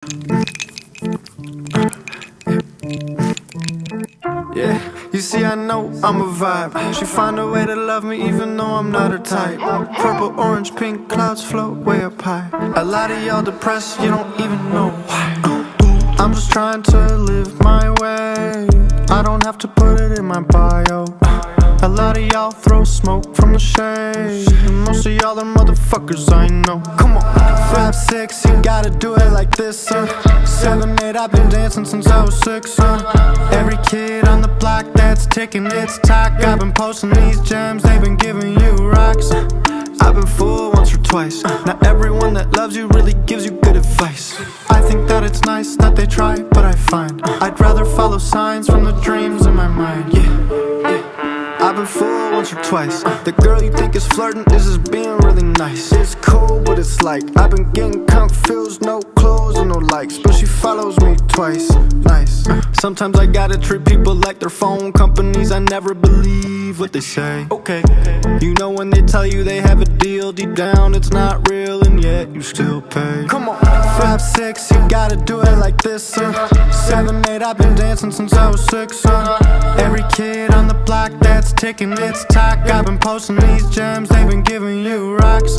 Yeah, you see I know I'm a vibe. She find a way to love me even though I'm not her type. Purple, orange, pink clouds float way up high. A lot of y'all depressed, you don't even know why. I'm just trying to live my way. I don't have to put it in my bio. A lot of y'all throw smoke from the shade, and most of y'all are motherfuckers I know. Come on, 5, 6, you gotta do it like this, 7, 8, I've been dancing since I was 6, Every kid on the block that's ticking its talk. I've been posting these gems, they've been giving you rocks. I've been fooled once or twice. Not everyone that loves you really gives you good advice. I think that it's nice that they try, but I find I'd rather follow signs from the dreams in my mind. I've been fooled once or twice. The girl you think is flirting is just being really nice. It's cool, but it's like I've been getting confused, no clothes and no likes, but she follows me twice. Nice. Sometimes I gotta treat people like they're phone companies. I never believe what they say. Okay, you know when they tell you they have a deal, deep down it's not real, and yet you still pay. Come on, 5, 6, you gotta do it like this, 7, 8, I've been dancing since I was 6, Every kid on the block that's ticking its talk. I've been posting these gems, they've been giving you rocks.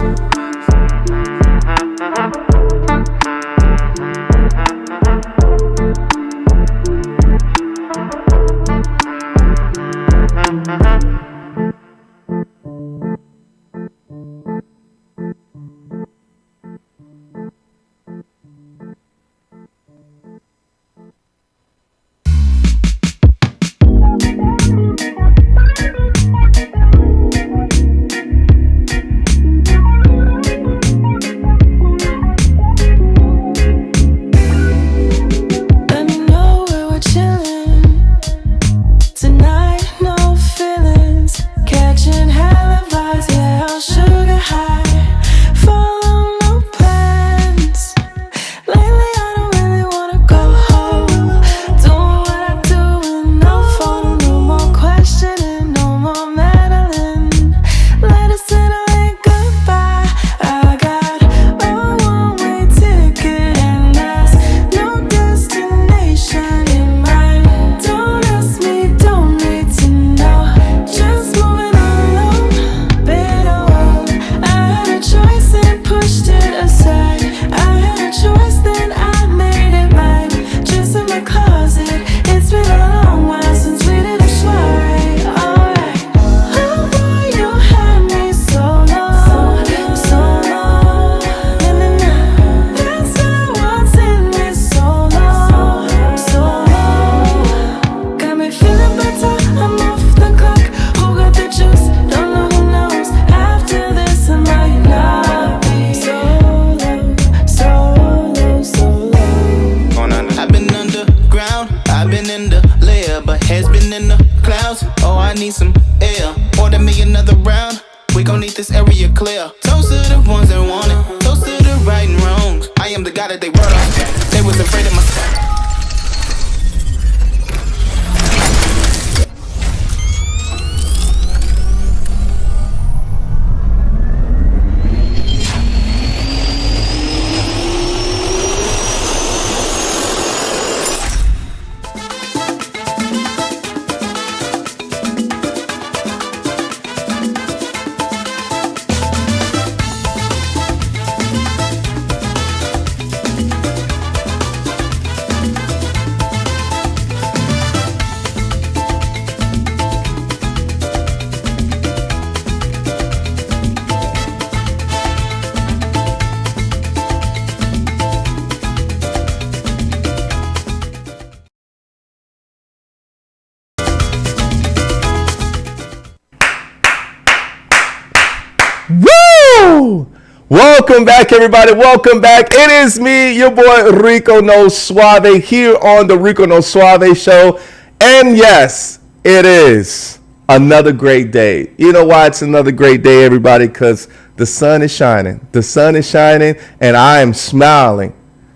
Welcome back, everybody. Welcome back. It is me, your boy Rico No Suave, here on the Rico No Suave show. And yes, it is another great day. You know why it's another great day, everybody? Because the sun is shining. The sun is shining, and I am smiling.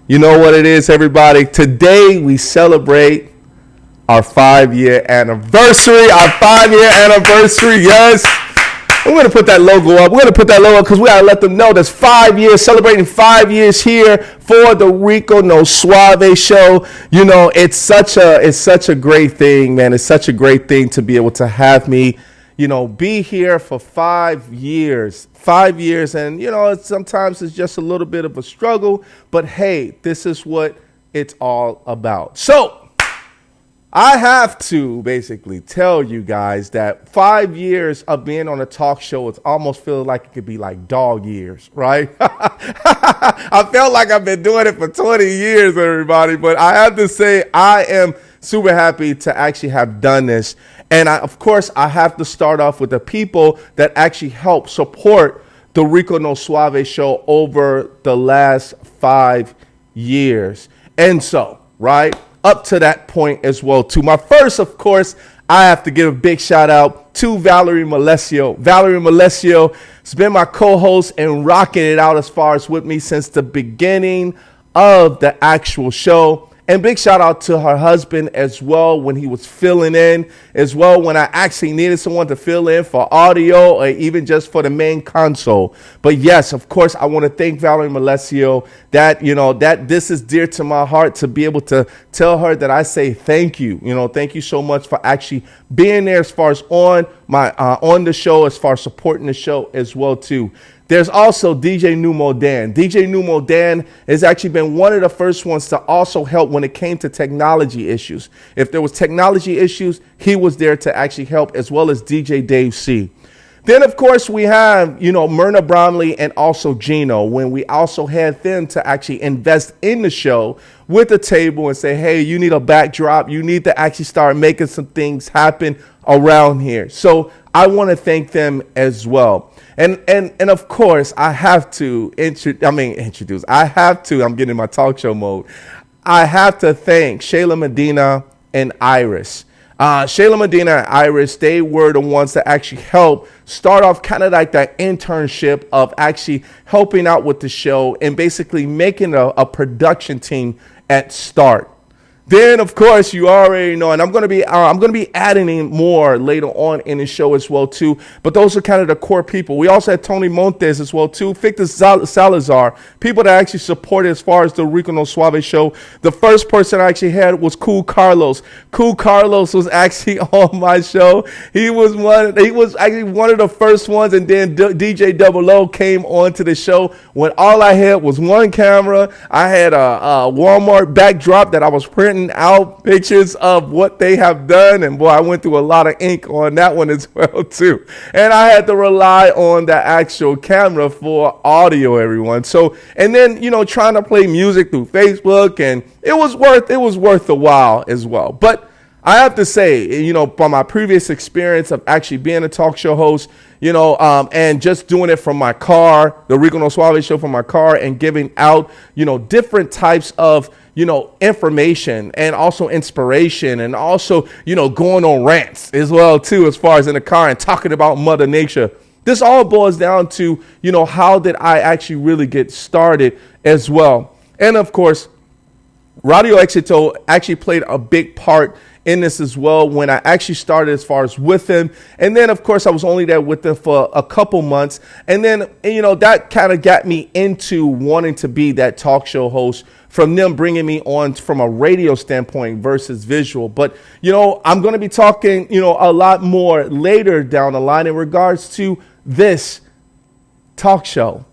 You know what it is, everybody? Today we celebrate our 5-year anniversary. Yes. We're going to put that logo up. We're going to put that logo up because we got to let them know there's 5 years, celebrating 5 years here for the Rico No Suave show. You know, it's such a great thing, man. It's such a great thing to be able to have me, you know, be here for 5 years. 5 years. And, you know, sometimes it's just a little bit of a struggle. But, hey, this is what it's all about. So I have to basically tell you guys that 5 years of being on a talk show, it's almost feels like it could be like dog years, right? I felt like I've been doing it for 20 years, everybody. But I have to say I am super happy to actually have done this. And of course, I have to start off with the people that actually help support the Rico No Suave show over the last 5 years. And so, right, up to that point as well, too. My first, of course, I have to give a big shout out to Valerie Malesio. Valerie Malesio has been my co-host and rocking it out as far as with me since the beginning of the actual show. And big shout out to her husband as well when he was filling in, as well when I actually needed someone to fill in for audio or even just for the main console. But yes, of course, I want to thank Valerie Malesio that, you know, that this is dear to my heart to be able to tell her that I say thank you. You know, thank you so much for actually being there as far as on the show, as far as supporting the show as well, too. There's also DJ Numo Dan. DJ Numo Dan has actually been one of the first ones to also help when it came to technology issues. If there was technology issues, he was there to actually help, as well as DJ Dave C. Then, of course, we have, you know, Myrna Bromley and also Gino, when we also had them to actually invest in the show with the table and say, hey, you need a backdrop. You need to actually start making some things happen around here. So I want to thank them as well. And of course, I have to introduce. I have to. I'm getting in my talk show mode. I have to thank Shayla Medina and Iris. Shayla Medina and Iris, they were the ones that actually helped start off kind of like that internship of actually helping out with the show and basically making a production team at start. Then, of course, you already know, and I'm going to be adding in more later on in the show as well, too. But those are kind of the core people. We also had Tony Montes as well, too. Victor Salazar, people that actually supported as far as the Rico No Suave show. The first person I actually had was Cool Carlos. Cool Carlos was actually on my show. He was actually one of the first ones, and then DJ Double O came onto the show when all I had was one camera. I had a Walmart backdrop that I was printing out pictures of what they have done, and boy, I went through a lot of ink on that one as well too. And I had to rely on the actual camera for audio, everyone. So, and then, you know, trying to play music through Facebook, and it was worth a while as well. But I have to say, you know, from my previous experience of actually being a talk show host, you know, and just doing it from my car, the Rico No Suave show from my car, and giving out, you know, different types of, you know, information and also inspiration, and also, you know, going on rants as well, too, as far as in the car and talking about Mother Nature. This all boils down to, you know, how did I actually really get started as well. And of course, Radio Éxito actually played a big part in this as well when I actually started as far as with him. And then, of course, I was only there with them for a couple months. And then, you know, that kind of got me into wanting to be that talk show host, from them bringing me on from a radio standpoint versus visual. But, you know, I'm going to be talking, you know, a lot more later down the line in regards to this talk show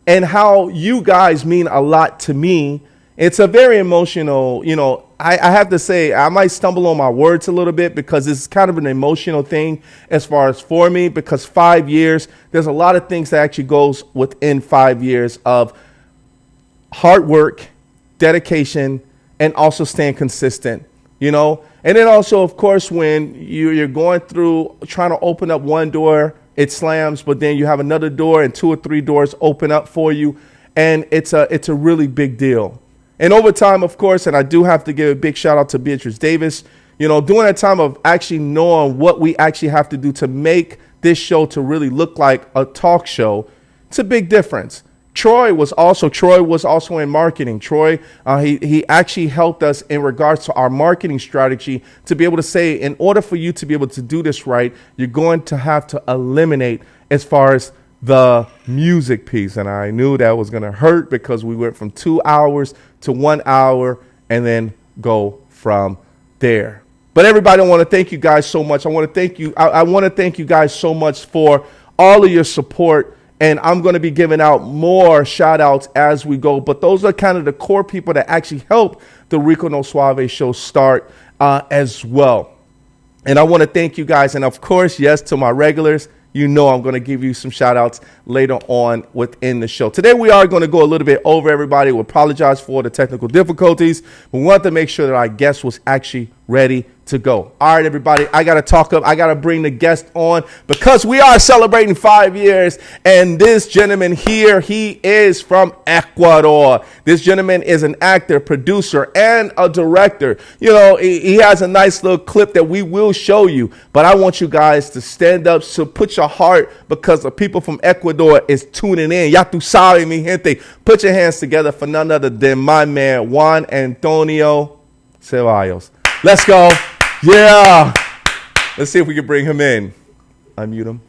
and how you guys mean a lot to me. It's a very emotional, you know, I have to say, I might stumble on my words a little bit because it's kind of an emotional thing as far as for me, because 5 years, there's a lot of things that actually goes within 5 years of hard work, dedication, and also staying consistent, you know. And then also, of course, when you're going through trying to open up one door, it slams, but then you have another door and 2 or 3 doors open up for you. And it's a really big deal. And over time, of course, and I do have to give a big shout out to Beatrice Davis, you know, during that time of actually knowing what we actually have to do to make this show to really look like a talk show, it's a big difference. Troy was also in marketing. Troy, he actually helped us in regards to our marketing strategy to be able to say, in order for you to be able to do this right, you're going to have to eliminate as far as the music piece. And I knew that was going to hurt because we went from 2 hours to 1 hour and then go from there. But everybody, I want to thank you guys so much. I want to thank you. I want to thank you guys so much for all of your support. And I'm going to be giving out more shout outs as we go. But those are kind of the core people that actually helped the Rico No Suave show start as well. And I want to thank you guys. And of course, yes, to my regulars, you know I'm going to give you some shout outs later on within the show. Today, we are going to go a little bit over, everybody. We apologize for the technical difficulties. We want to make sure that our guest was actually ready to go. All right, everybody, I got to talk up. I got to bring the guest on because we are celebrating 5 years. And this gentleman here, he is from Ecuador. This gentleman is an actor, producer, and a director. You know, he has a nice little clip that we will show you. But I want you guys to stand up, so put your heart, because the people from Ecuador is tuning in. Ya tu sabe, mi gente. Put your hands together for none other than my man, Juan Antonio Cevallos. Let's go. Yeah. Let's see if we can bring him in. Unmute him.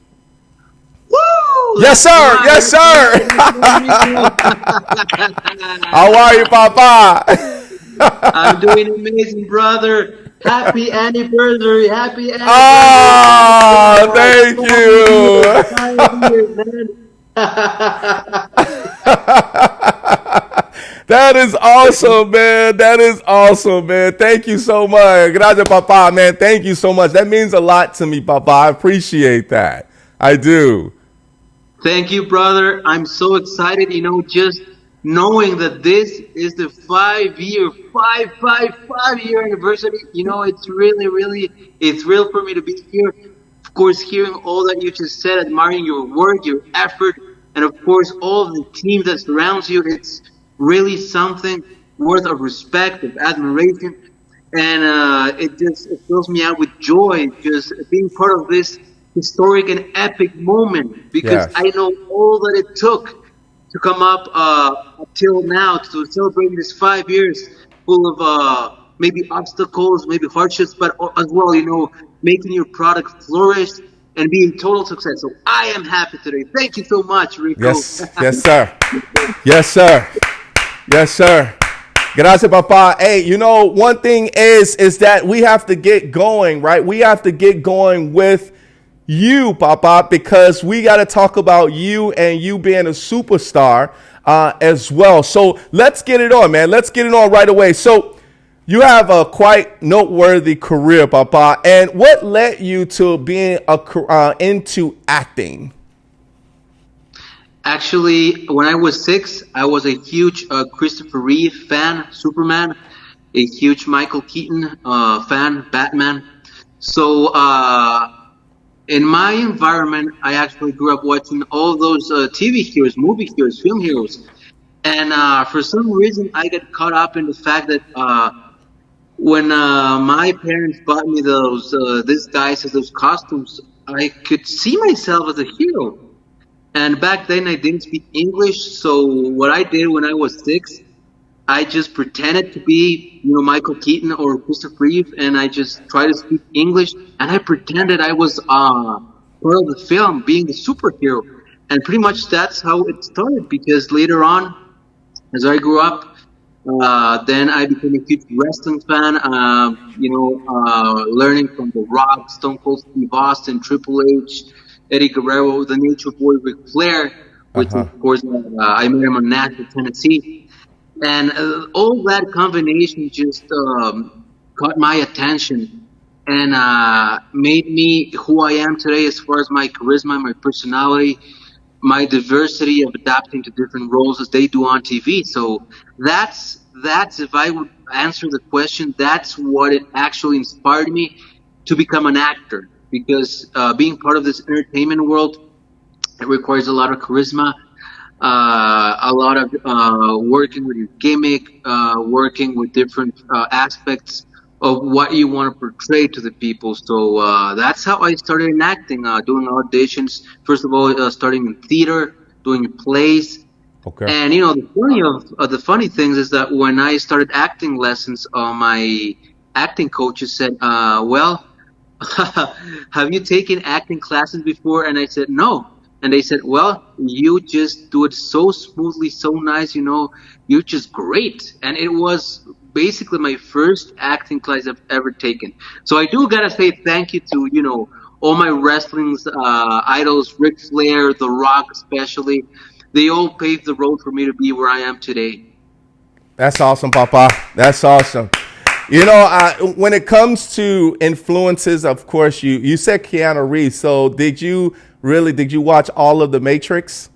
Woo! Yes, sir. Yes, sir. How are you, Papa? I'm doing amazing, brother. Happy anniversary. Happy anniversary. Oh, thank you. That is awesome, man. That is awesome, man. Thank you so much. Gracias, Papa, man. Thank you so much. That means a lot to me, Papa. I appreciate that. I do. Thank you, brother. I'm so excited, just knowing that this is the 5-year anniversary. It's really, it's real for me to be here. Of course, hearing all that you just said, admiring your work, your effort, and of course, all of the team that surrounds you. It's really something worth of respect, of admiration, and it fills me out with joy just being part of this historic and epic moment, because Yes. I know all that it took to come up till now to celebrate this 5 years full of maybe obstacles, maybe hardships, but as well, making your product flourish and be in total success. So I am happy today. Thank you so much, Rico. Yes, yes, sir. Yes, sir. Yes, sir. Gracias, Papa. Hey, one thing is that we have to get going, right? We have to get going with you, Papa, because we got to talk about you and you being a superstar as well. So let's get it on, man. Let's get it on right away. So you have a quite noteworthy career, Papa. And what led you to being into acting? Actually, when I was 6, I was a huge Christopher Reeve fan, Superman, a huge Michael Keaton fan, Batman. So in my environment, I actually grew up watching all those TV heroes, movie heroes, film heroes. And for some reason, I got caught up in the fact that when my parents bought me those disguises, those costumes, I could see myself as a hero. And back then I didn't speak English, so what I did when I was 6, I just pretended to be, Michael Keaton or Christopher Reeve, and I just tried to speak English, and I pretended I was part of the film, being the superhero. And pretty much that's how it started, because later on, as I grew up, then I became a huge wrestling fan, learning from The Rock, Stone Cold Steve Austin, Triple H, Eddie Guerrero, the Nature Boy Ric Flair, which of course I met him in Nashville, Tennessee, and all that combination just caught my attention and made me who I am today, as far as my charisma, my personality, my diversity of adapting to different roles as they do on TV. So that's if I would answer the question, that's what it actually inspired me to become an actor. Because being part of this entertainment world, it requires a lot of charisma, a lot of working with your gimmick, working with different aspects of what you want to portray to the people. So that's how I started in acting, doing auditions. First of all, starting in theater, doing plays. Okay. And the funny things is that when I started acting lessons, my acting coaches said, "Well, have you taken acting classes before?" And I said, "No." and they said, "Well, you just do it so smoothly, so nice. You're just great." And it was basically my first acting class I've ever taken. So I do gotta say thank you to all my wrestling's idols, Ric Flair, The Rock, especially. They all paved the road for me to be where I am today. That's awesome, Papa. That's awesome. When it comes to influences, of course, you said Keanu Reeves. So did you watch all of The Matrix?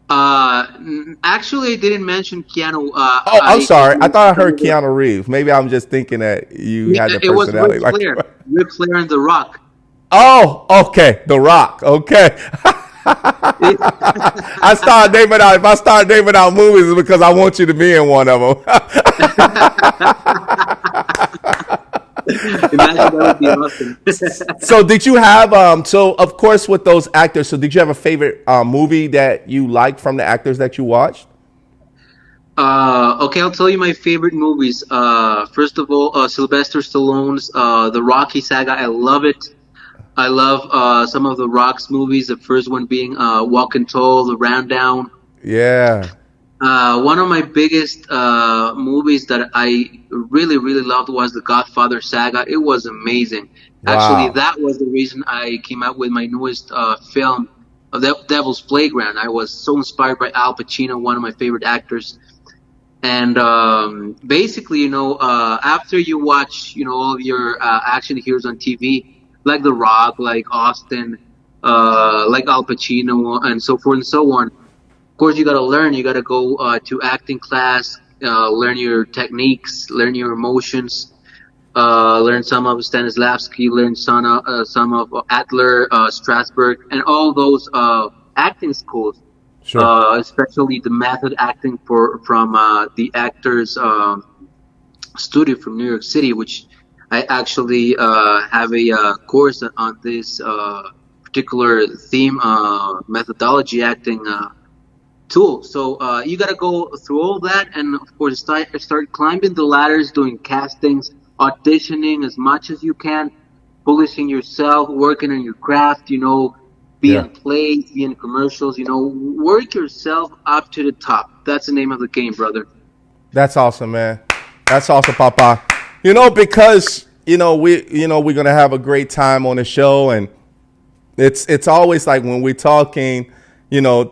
Actually, I didn't mention Keanu. I'm sorry. I thought I heard Keanu Reeves. Maybe I'm just thinking that you had the personality. It was Ric Flair. Ric Flair and The Rock. Oh, okay. The Rock. Okay. I start naming out. If I start naming out movies, it's because I want you to be in one of them. Imagine, that would be awesome. So did you have so of course with those actors, so did you have a favorite movie that you liked from the actors that you watched? Okay, I'll tell you my favorite movies. First of all, Sylvester Stallone's The Rocky Saga. I love it. I love some of The Rock's movies. The first one being Walking Tall, The Rundown. Yeah. One of my biggest movies that I really, really loved was The Godfather Saga. It was amazing. Wow. Actually, that was the reason I came out with my newest film, Devil's Playground. I was so inspired by Al Pacino, one of my favorite actors. And basically, after you watch, all of your action heroes on TV, like The Rock, like Austin, like Al Pacino, and so forth and so on. Of course, you got to learn. You got to go to acting class, learn your techniques, learn your emotions, learn some of Stanislavski, learn some of Adler, Strasberg, and all those acting schools. Sure. Especially the method acting from the Actors Studio from New York City, which I actually have a course on this particular theme, methodology acting tool. So you got to go through all that, and of course start climbing the ladders, doing castings, auditioning as much as you can, polishing yourself, working on your craft, be in plays, be in commercials, work yourself up to the top. That's the name of the game, brother. That's awesome, man. That's awesome, Papa. Because we're gonna have a great time on the show, and it's always like when we're talking,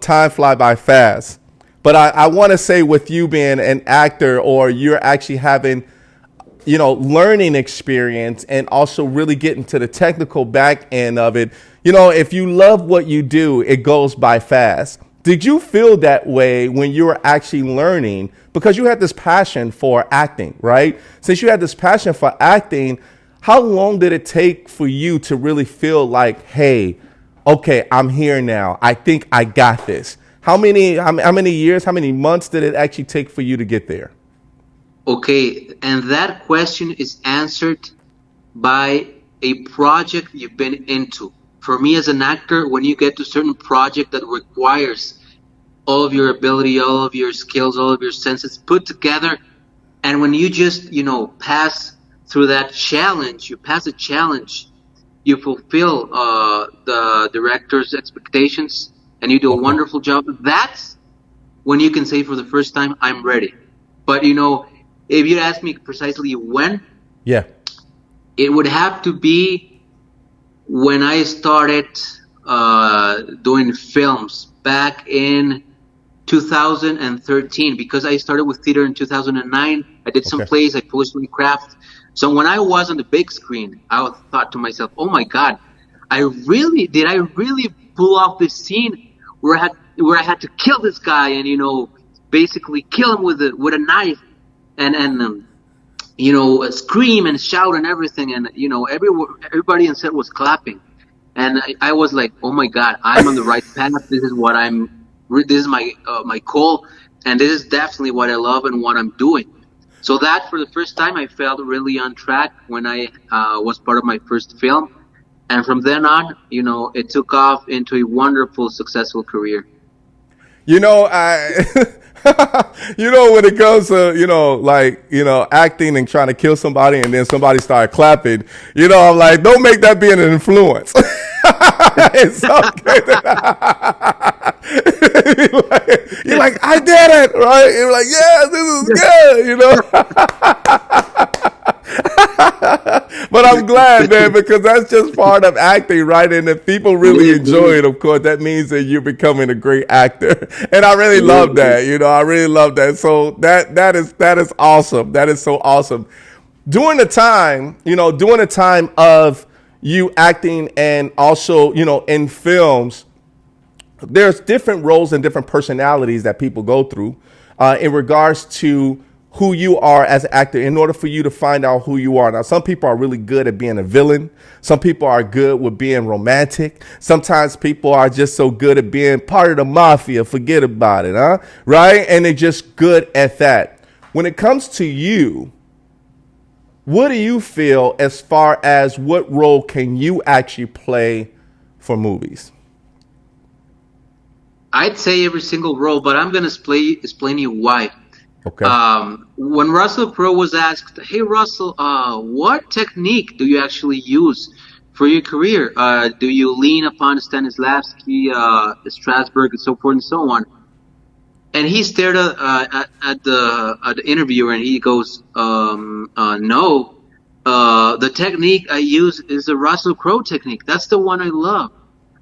time fly by fast. But I want to say, with you being an actor, or you're actually having, learning experience, and also really getting to the technical back end of it. If you love what you do, it goes by fast. Did you feel that way when you were actually learning? Because you had this passion for acting, right? Since you had this passion for acting, how long did it take for you to really feel like, hey, okay, I'm here now. I think I got this. How many years, how many months did it actually take for you to get there? Okay, and that question is answered by a project you've been into. For me as an actor, when you get to a certain project that requires all of your ability, all of your skills, all of your senses put together, and when you just, pass through that challenge, you pass a challenge, you fulfill the director's expectations, and you do a wonderful job, that's when you can say for the first time, I'm ready. But, if you ask me precisely when, it would have to be when I started doing films back in 2013, because I started with theater in 2009. I did some plays, I polished my craft. So when I was on the big screen, I thought to myself, oh my God, I really pull off this scene where I had to kill this guy and, basically kill him with a knife and scream and shout and everything, and everybody in set was clapping, and I was like, oh my God, I'm on the right path. This is what this is my goal, and this is definitely what I love and what I'm doing. So that for the first time I felt really on track when I was part of my first film, and from then on, it took off into a wonderful, successful career. When it comes to, acting and trying to kill somebody and then somebody started clapping, I'm like, don't make that be an influence. It's okay. You're like, I did it, right? You're like, yeah, this is good, But I'm glad, man, because that's just part of acting, right? And if people really enjoy it, of course, that means that you're becoming a great actor. And I really love that. I really love that. So that is awesome. That is so awesome. During the time of you acting and also, in films, there's different roles and different personalities that people go through in regards to who you are as an actor in order for you to find out who you are. Now, some people are really good at being a villain. Some people are good with being romantic. Sometimes people are just so good at being part of the mafia. Forget about it, huh? Right? And they're just good at that. When it comes to you, what do you feel as far as what role can you actually play for movies? I'd say every single role, but I'm going to explain to you why. Okay. When Russell Crowe was asked, hey, Russell, what technique do you actually use for your career? Do you lean upon Stanislavski, Strasberg, and so forth and so on? And he stared at the interviewer and he goes, no. The technique I use is the Russell Crowe technique. That's the one I love.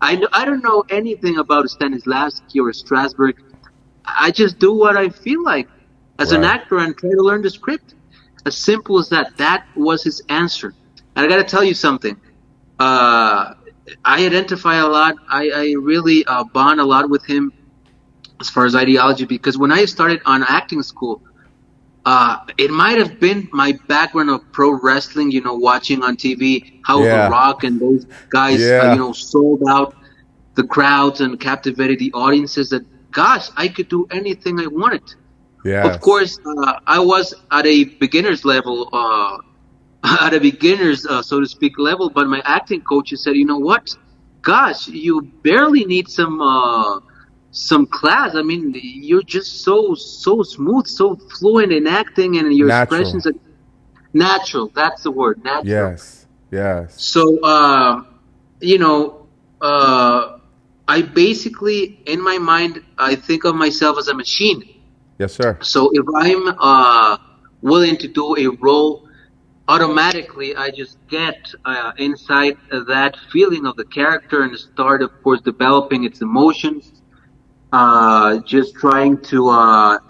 I don't know anything about Stanislavski or Strasberg. I just do what I feel like as an actor and try to learn the script. As simple as that. That was his answer. And I got to tell you something. I identify a lot. I really bond a lot with him as far as ideology, because when I started on acting school, it might have been my background of pro wrestling, watching on TV how The Rock and those guys, sold out the crowds and captivated the audiences that, gosh, I could do anything I wanted. Yeah. Of course, I was at a beginner's level, so to speak, level, but my acting coach said, you know what? Gosh, you barely need some class. I mean, you're just so smooth, so fluent in acting, and your expressions are natural. That's the word, natural. Yes. So, I basically, in my mind, I think of myself as a machine. Yes, sir. So if I'm willing to do a role, automatically I just get inside that feeling of the character and start, of course, developing its emotions. Just trying to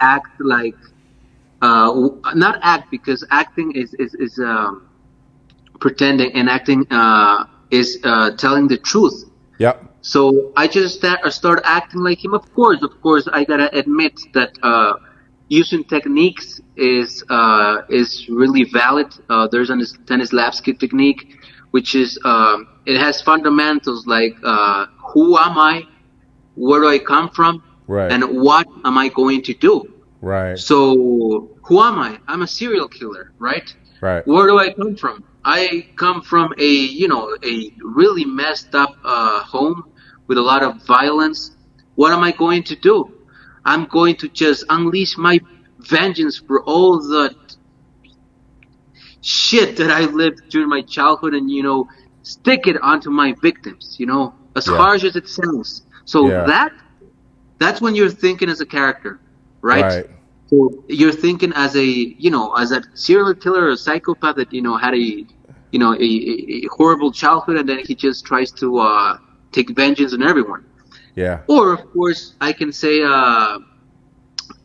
act like, not act, because acting is pretending, and acting is telling the truth. Yep. So I just start acting like him. Of course, I gotta admit that using techniques is really valid. There's a Stanislavski technique, which is it has fundamentals like who am I, where do I come from, and what am I going to do? Right. So who am I? I'm a serial killer, right? Right. Where do I come from? I come from a really messed up home with a lot of violence. What am I going to do? I'm going to just unleash my vengeance for all the shit that I lived during my childhood and, stick it onto my victims, as harsh as it sounds. So that's when you're thinking as a character, right? So you're thinking as as a serial killer or a psychopath that, had a horrible childhood, and then he just tries to take vengeance on everyone. Yeah. Or, of course, I can say I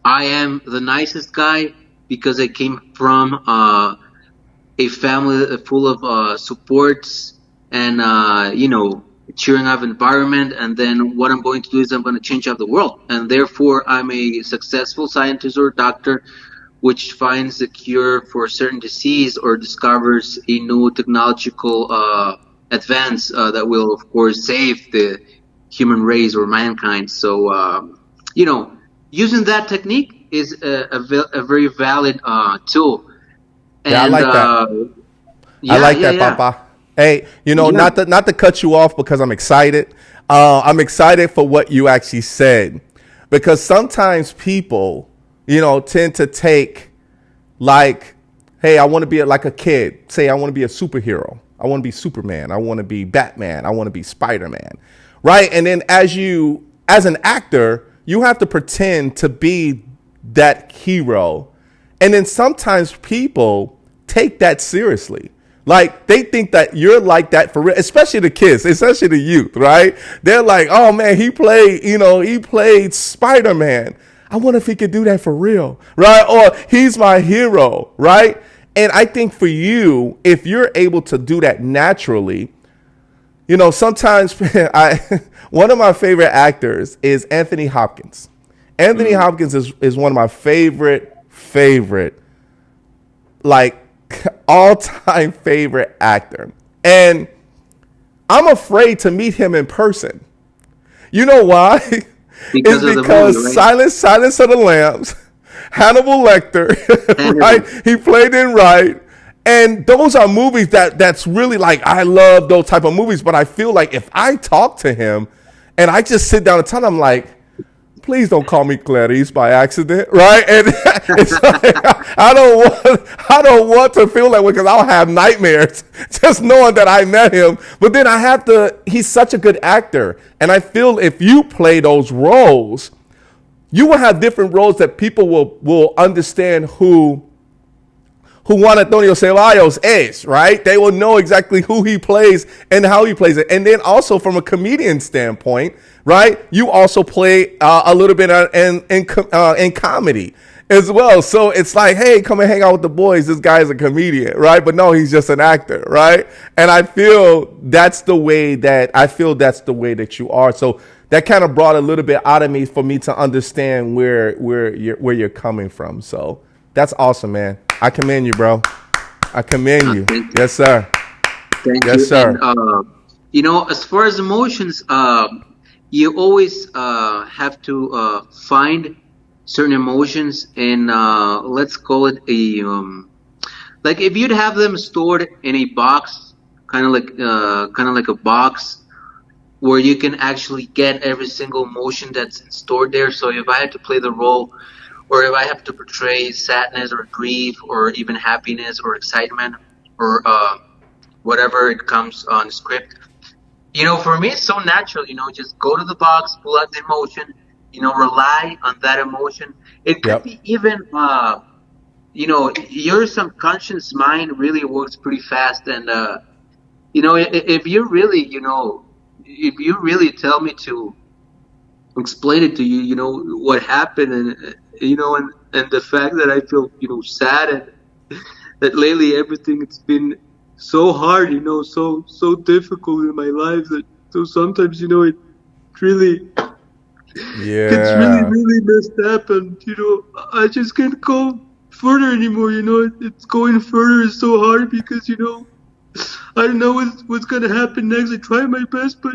am the nicest guy because I came from a family full of supports and, cheering up environment. And then what I'm going to do is I'm going to change up the world. And therefore, I'm a successful scientist or doctor which finds a cure for a certain disease or discovers a new technological advance that will, of course, save the human race or mankind. So, using that technique is a very valid tool. And, I like that. I like that, Papa. Hey, not to cut you off because I'm excited. I'm excited for what you actually said, because sometimes people, tend to take like, hey, I want to be like a kid. Say I want to be a superhero. I want to be Superman. I want to be Batman. I want to be Spider-Man, right? And then as an actor, you have to pretend to be that hero. And then sometimes people take that seriously. Like, they think that you're like that for real, especially the kids, especially the youth, right? They're like, oh man, he played Spider-Man. I wonder if he could do that for real, right? Or he's my hero, right? And I think for you, if you're able to do that naturally, sometimes one of my favorite actors is Anthony Hopkins. Anthony Hopkins is one of my favorite, like, all-time favorite actor. And I'm afraid to meet him in person. You know why? It's because movie, right? Silence of the Lambs, Hannibal Lecter, right? He played in Right. And those are movies that's really like, I love those type of movies, but I feel like if I talk to him and I just sit down and tell him, like, please don't call me Clarice by accident, right? And it's like, I don't want to feel that way, because I'll have nightmares just knowing that I met him. But then he's such a good actor. And I feel if you play those roles, you will have different roles that people will understand who Juan Antonio Cevallos is, right? They will know exactly who he plays and how he plays it. And then also from a comedian standpoint, right? You also play a little bit in comedy as well. So it's like, hey, come and hang out with the boys. This guy is a comedian, right? But no, he's just an actor, right? And I feel that's the way that you are. So that kind of brought a little bit out of me for me to understand where you're coming from. So that's awesome, man. I commend you, bro. I commend you. Yes, sir. Thank you. Yes, sir. And, as far as emotions, you always have to find certain emotions, and let's call it like if you'd have them stored in a box, kind of like a box where you can actually get every single emotion that's stored there. So if I had to play the role, or if I have to portray sadness or grief or even happiness or excitement or whatever it comes on the script, for me it's so natural, just go to the box, pull out the emotion, rely on that emotion. It could be even, your subconscious mind really works pretty fast. And, if you really tell me to explain it to you, what happened, and and the fact that I feel, sad, and that lately everything, it's been so hard, so difficult in my life, that so sometimes, it really, it's really messed up, and I just can't go further anymore. It's going further is so hard because I don't know what's gonna happen next. I try my best, but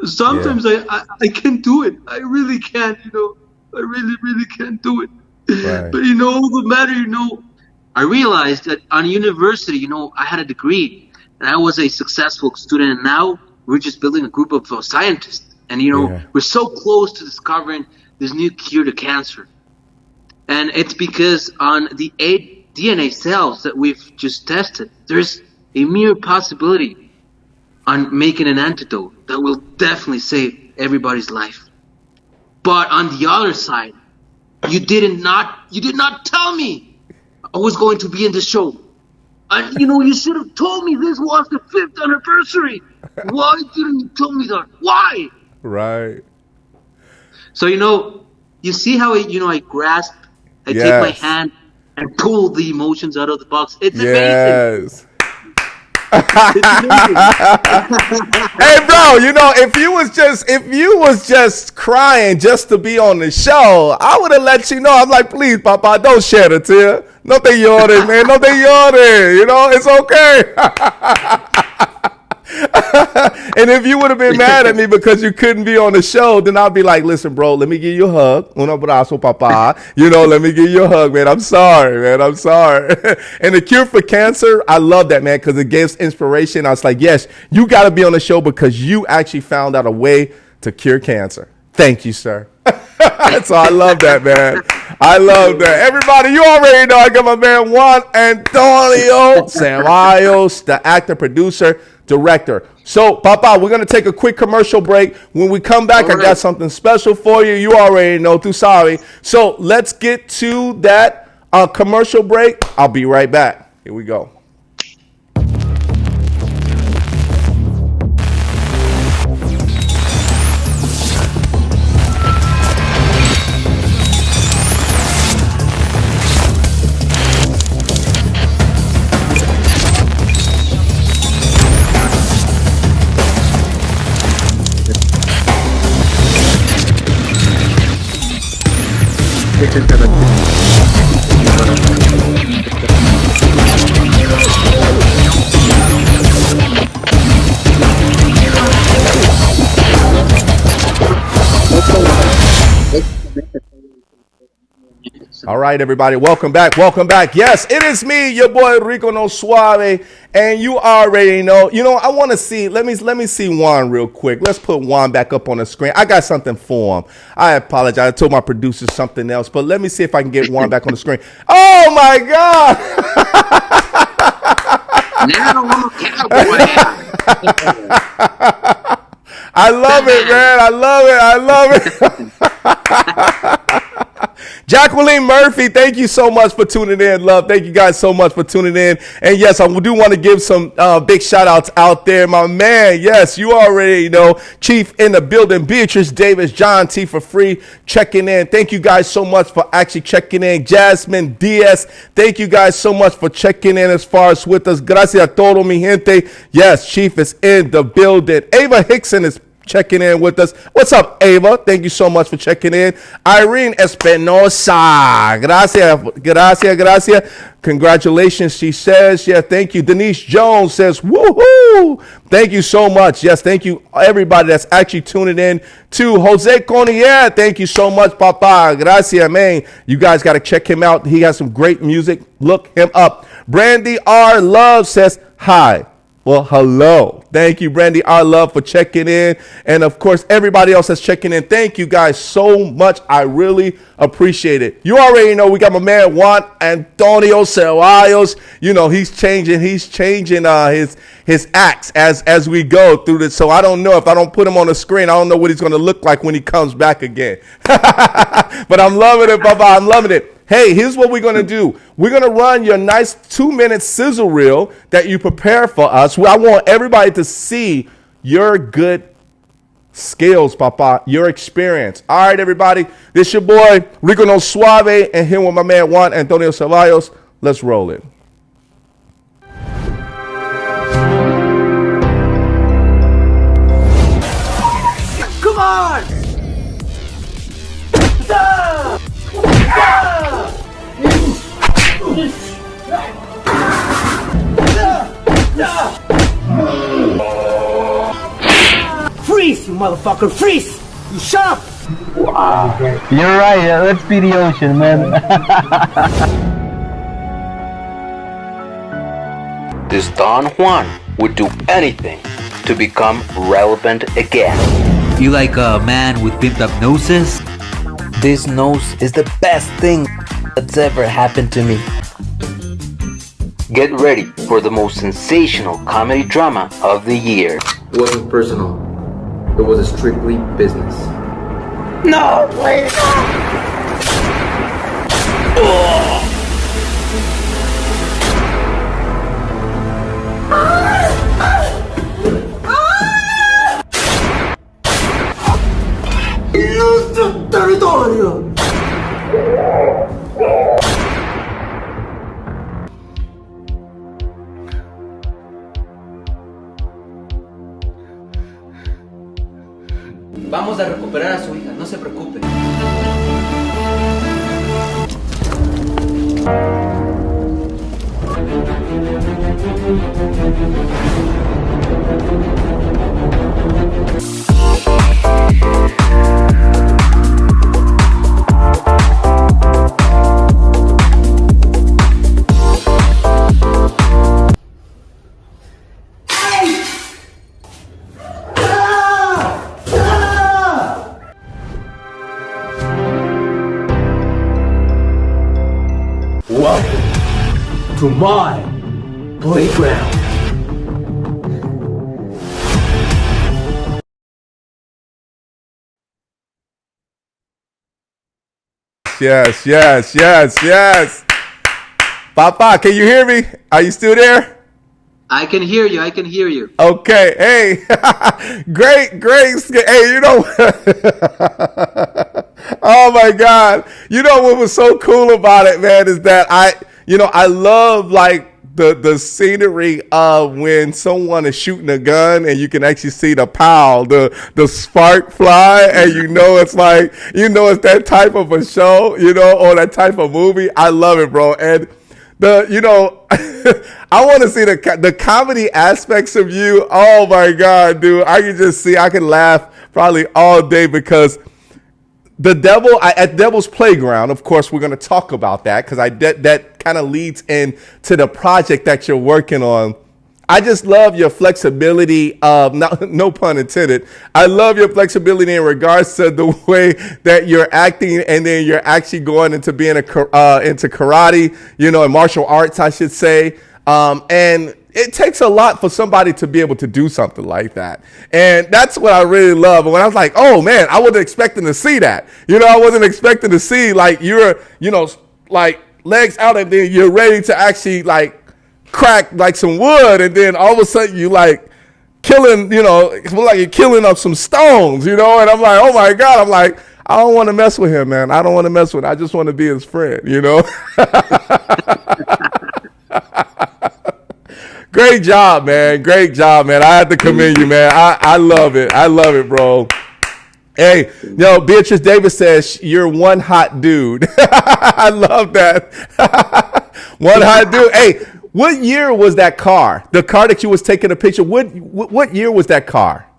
sometimes I can't do it. I really can't. I really can't do it. Right. But the matter, I realized that on university, I had a degree and I was a successful student, and now we're just building a group of scientists, and we're so close to discovering this new cure to cancer. And it's because on the 8 DNA cells that we've just tested, there's a mere possibility on making an antidote that will definitely save everybody's life. But on the other side, you did not tell me I was going to be in the show. And you should have told me this was the 5th anniversary. Why didn't you tell me that? Why? Right. So you see how I grasp, I take my hand and pull the emotions out of the box. It's amazing. Hey, bro, if you was just crying just to be on the show, I would have let you know. I'm like, please, Papa, don't shed a tear. No te llores, man. No te llores. It's okay. And if you would have been mad at me because you couldn't be on the show, then I'll be like, listen, bro, let me give you a hug. Un abrazo, papa. Let me give you a hug, man. I'm sorry, man. I'm sorry. And the cure for cancer, I love that, man, because it gives inspiration. I was like, yes, you got to be on the show because you actually found out a way to cure cancer. Thank you, sir. So I love that, man. I love that. Everybody, you already know I got my man Juan Antonio Cevallos, the actor, producer, director. So, Papa, we're going to take a quick commercial break. When we come back, I got something special for you. You already know, too sorry. So let's get to that commercial break. I'll be right back. Here we go. All right, everybody, welcome back. Welcome back. Yes, it is me, your boy Rico No Suave, and you already know. You know, I want to see. Let me see Juan real quick. Let's put Juan back up on the screen. I got something for him. I apologize. I told my producer something else, but let me see if I can get Juan back on the screen. Oh my God! Now I'm a cowboy. I love it, man. I love it. I love it. Jacqueline Murphy, thank you so much for tuning in, love. Thank you guys so much for tuning in. And yes, I do want to give some big shout outs out there. My man, yes, you already know, Chief in the building, Beatrice Davis, John T for free, checking in. Thank you guys so much for actually checking in. Jasmine Diaz, thank you guys so much for checking in as far as with us. Gracias a todo mi gente. Yes, Chief is in the building. Ava Hickson is checking in with us. What's up, Ava? Thank you so much for checking in. Irene Espinosa. Gracias. Congratulations, she says. Yeah, thank you. Denise Jones says, woohoo. Thank you so much. Yes, thank you, everybody that's actually tuning in. To Jose Conier, thank you so much, Papa. Gracias, man. You guys got to check him out. He has some great music. Look him up. Brandy R. Love says, hi. Well, hello. Thank you, Brandy, our love, for checking in. And, of course, everybody else that's checking in. Thank you guys so much. I really appreciate it. You already know we got my man Juan Antonio Cevallos. You know, he's changing his acts as we go through this. So I don't know, if I don't put him on the screen, I don't know what he's going to look like when he comes back again. But I'm loving it, Baba. I'm loving it. Hey, here's what we're going to do. We're going to run your nice 2-minute sizzle reel that you prepare for us. I want everybody to see your good skills, Papa, your experience. All right, everybody. This your boy, Rico No Suave, and here with my man, Juan Antonio Cevallos. Let's roll it. Come on! Freeze, you motherfucker, freeze! You shut up! Wow. You're right, let's be the ocean, man. This Don Juan would do anything to become relevant again. You like a man with pimped up noses? This nose is the best thing that's ever happened to me. Get ready for the most sensational comedy drama of the year. It wasn't personal. It was strictly business. No, please. Nuestro territorio! Vamos a recuperar a su hija, no se preocupe. to my playground. Yes, yes, yes, yes. Papa, can you hear me? Are you still there? I can hear you. I can hear you. Okay. Hey, great. Hey, you know, oh my God. You know what was so cool about it, man, is that I love like the scenery of when someone is shooting a gun and you can actually see the pow, the spark fly, and it's like, it's that type of a show, or that type of movie. I love it, bro. And I want to see the comedy aspects of you. Oh my God, dude. I can laugh probably all day because at Devil's Playground, of course, we're going to talk about that because that kind of leads into the project that you're working on. I just love your flexibility of, no pun intended, I love your flexibility in regards to the way that you're acting and then you're actually going into being into karate, and martial arts, I should say. And it takes a lot for somebody to be able to do something like that. And that's what I really love. And when I was like, oh man, I wasn't expecting to see that. I wasn't expecting to see like you're, like legs out and then you're ready to actually like crack like some wood, and then all of a sudden you like killing, it's like you're killing up some stones, and I'm like, oh my God, I'm like, I don't want to mess with him, man. I don't want to mess with him. I just want to be his friend, Great job, man. Great job, man. I have to commend you, man. I love it. I love it, bro. Hey, Beatrice Davis says you're one hot dude. I love that. One hot dude. Hey, what year was that car? The car that you was taking a picture. What year was that car?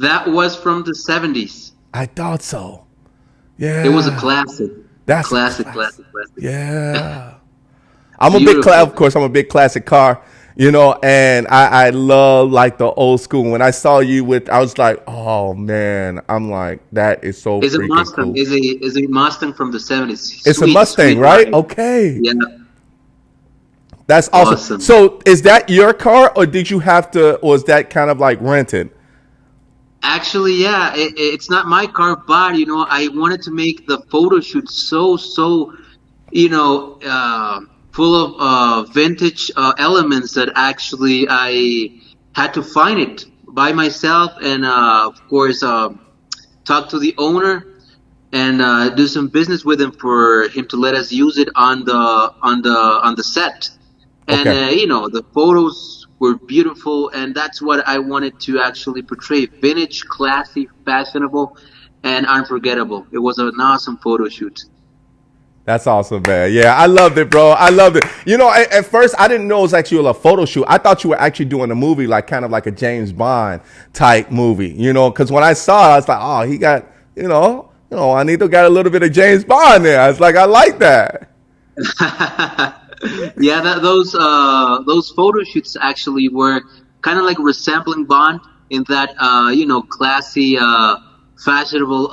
That was from the 70s. I thought so. Yeah. It was a classic. That's classic. Yeah. I'm a big classic car, and I love like the old school. When I saw you I was like, oh man, I'm like, that is so It's a freaking Mustang. cool. Is a Mustang from the 70s. It's a Mustang, right? Ride. Okay. Yeah. That's awesome. So is that your car or did you have to, or is that kind of like rented? Actually, yeah, it's not my car, but I wanted to make the photo shoot so full of vintage elements that actually I had to find it by myself, and of course talk to the owner and do some business with him for him to let us use it on the set. And okay. The photos were beautiful, and that's what I wanted to actually portray: vintage, classy, fashionable, and unforgettable. It was an awesome photo shoot. That's awesome, man. Yeah, I loved it, bro. I loved it. At first, I didn't know it was actually a photo shoot. I thought you were actually doing a movie, like kind of like a James Bond type movie, because when I saw it, I was like, oh, he got, Juanito got a little bit of James Bond there. I was like, I like that. Yeah, those photo shoots actually were kind of like resembling Bond in that, classy, fashionable,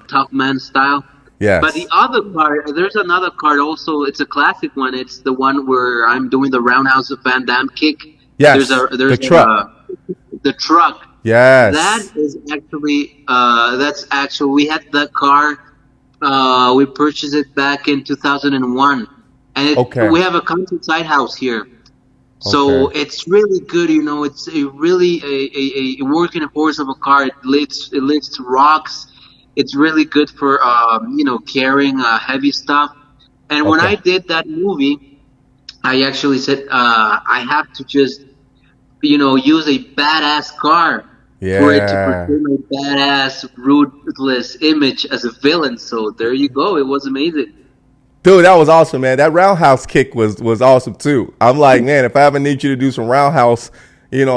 top man style. Yes. But the other car, there's another car also. It's a classic one. It's the one where I'm doing the roundhouse of Van Damme kick. Yes. There's the truck. The truck. Yes. That is actually, we had that car. We purchased it back in 2001. And we have a countryside house here. So it's really good, it's a really a working horse of a car. It lifts rocks. It's really good for, carrying heavy stuff. And when I did that movie, I actually said, I have to just, use a badass car for it to portray my badass, ruthless image as a villain. So there you go. It was amazing. Dude, that was awesome, man. That roundhouse kick was awesome too. I'm like, man, if I ever need you to do some roundhouse,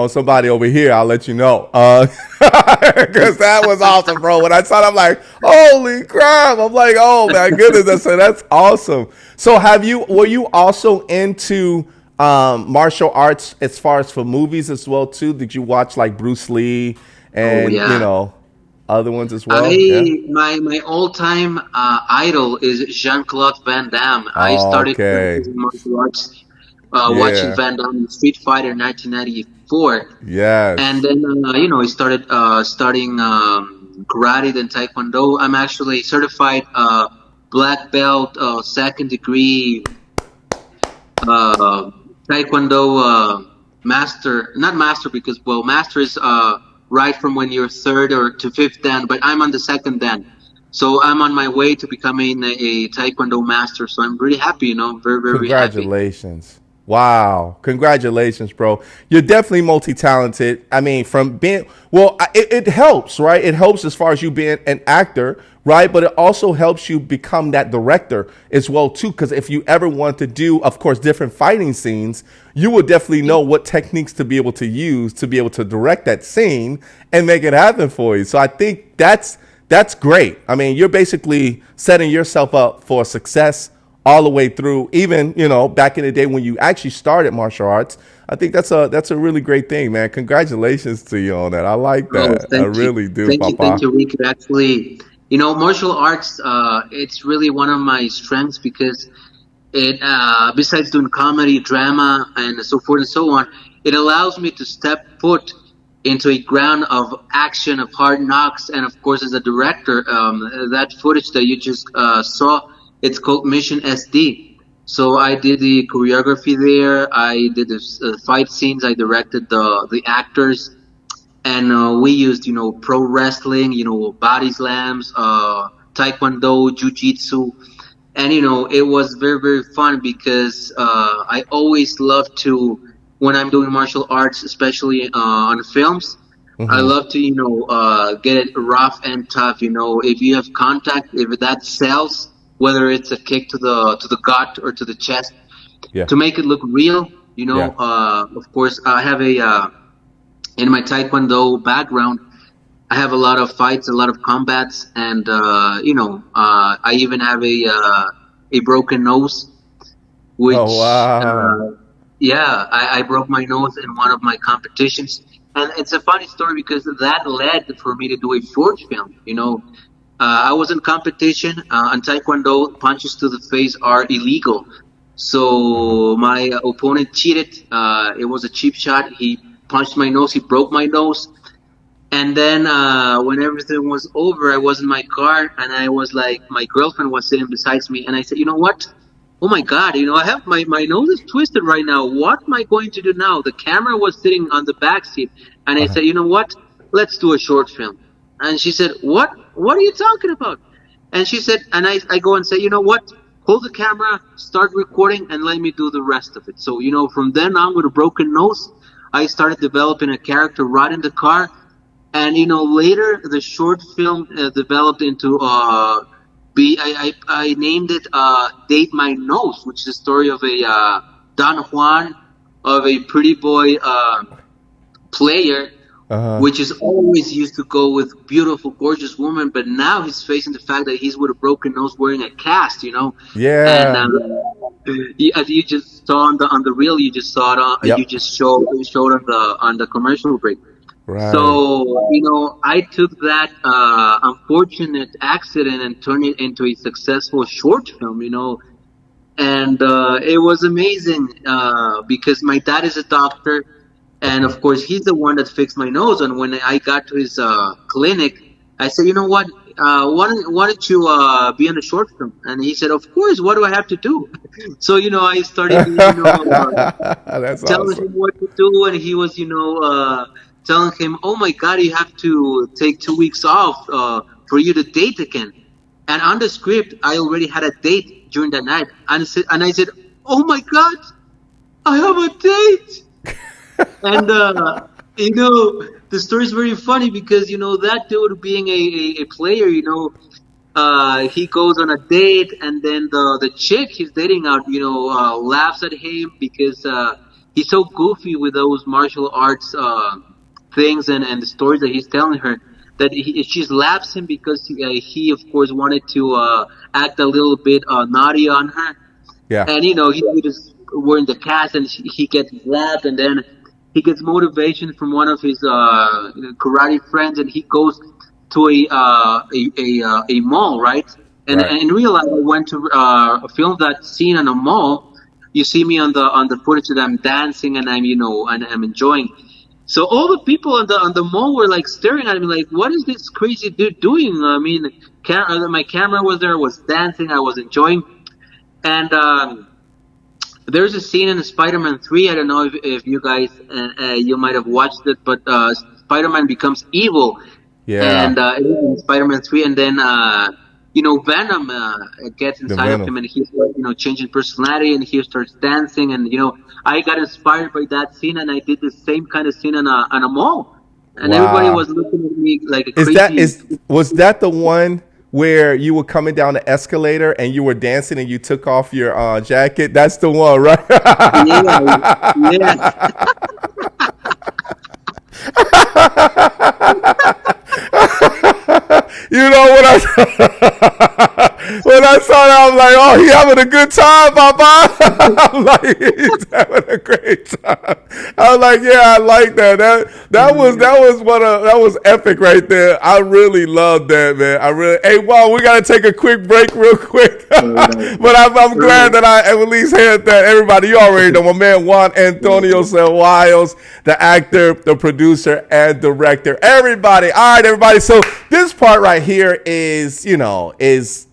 somebody over here, I'll let you know. Because that was awesome, bro. When I saw it, I'm like, holy crap. I'm like, oh my goodness. That's awesome. So were you also into martial arts as far as for movies as well too? Did you watch like Bruce Lee and, other ones as well. Yeah. My all time idol is Jean-Claude Van Damme. I started Okay. practicing martial arts watching Yeah. Van Damme in Street Fighter 1994, and Yes. then I started studying karate then taekwondo. I'm actually certified black belt, second degree taekwondo master, not master because well, master is right from when you're third or to fifth dan, but I'm on the second dan. So I'm on my way to becoming a taekwondo master. So I'm really happy, very, very happy. Congratulations. Wow. Congratulations, bro. You're definitely multi-talented. I mean, from being, well, it helps, right? It helps as far as you being an actor, right? But it also helps you become that director as well, too. Because if you ever want to do, of course, different fighting scenes, you will definitely know what techniques to be able to use to be able to direct that scene and make it happen for you. So I think that's great. I mean, you're basically setting yourself up for success all the way through, even, back in the day when you actually started martial arts. I think that's a really great thing, man. Congratulations to you on that. I like that. I really do, Papa. Thank you, Rico. Actually, martial arts, it's really one of my strengths because it, besides doing comedy, drama, and so forth and so on, it allows me to step foot into a ground of action, of hard knocks, and of course, as a director, that footage that you just saw, it's called Mission SD. So I did the choreography there. I did the fight scenes. I directed the actors, and we used pro wrestling, body slams, taekwondo, jiu-jitsu, and it was very, very fun because I always love to, when I'm doing martial arts, especially on films, I love to get it rough and tough. If you have contact, if that sells, whether it's a kick to the gut or to the chest, to make it look real. Of course, I have in my taekwondo background, I have a lot of fights, a lot of combats, and I even have a broken nose, which I broke my nose in one of my competitions, and it's a funny story because that led for me to do a short film. I was in competition on taekwondo. Punches to the face are illegal, so my opponent cheated. It was a cheap shot. He punched my nose. He broke my nose. And then when everything was over, I was in my car, and I was like, my girlfriend was sitting beside me, and I said, you know what? Oh my God, I have my nose is twisted right now. What am I going to do now? The camera was sitting on the back seat, and I said, you know what? Let's do a short film. And she said, what? What are you talking about? And she said, and I go and say, you know what? Hold the camera, start recording, and let me do the rest of it. So, from then on with a broken nose, I started developing a character right in the car. And, later the short film developed into, I named it Date My Nose, which is the story of a Don Juan, of a pretty boy player, which is always used to go with beautiful, gorgeous woman, but now he's facing the fact that he's with a broken nose wearing a cast, Yeah. And as you just saw on the reel, you just saw it you just showed on the commercial break. Right. So, I took that unfortunate accident and turned it into a successful short film, and it was amazing because my dad is a doctor, and of course he's the one that fixed my nose. And when I got to his clinic, I said, you know what, why don't you be in the short film? And he said, of course, what do I have to do? So, I started, That's telling awesome. him what to do, and he was, telling him, oh my God, you have to take 2 weeks off for you to date again. And on the script, I already had a date during the night. And I said, oh my God, I have a date. And, the story is very funny because, that dude being a player, he goes on a date, and then the chick he's dating out, laughs at him because he's so goofy with those martial arts things and the stories that he's telling her, that she slaps him because he of course wanted to act a little bit naughty on her. Yeah. And he just wearing the cast, and he gets slapped, and then he gets motivation from one of his karate friends, and he goes to a mall, right? And Right. in real life, I went to film that scene in a mall. You see me on the footage that I'm dancing and I'm enjoying. So all the people on the mall were like staring at me, like, "What is this crazy dude doing?" I mean, my camera was there, I was dancing, I was enjoying, and there's a scene in Spider-Man 3. I don't know if you guys you might have watched it, but Spider-Man becomes evil, Yeah. and in Spider-Man 3, and then Venom gets inside of Venom. him, and he's changing personality, and he starts dancing, and I got inspired by that scene, and I did the same kind of scene on a mall, and everybody Wow. was looking at me like a Is crazy. was that the one where you were coming down the escalator and you were dancing and you took off your jacket? That's the one, right? Yeah. You know when I when I saw that, I was like, "Oh, he having a good time, Papa." I'm like, "He's having a great time." I was like, "Yeah, I like that. That was epic right there. I really loved that, man. Hey, wow, we gotta take a quick break, real quick. But I'm glad that I at least had that. Everybody, you already know my man Juan Antonio Cevallos, the actor, the producer, and director. Everybody, all right, everybody. So this part right here is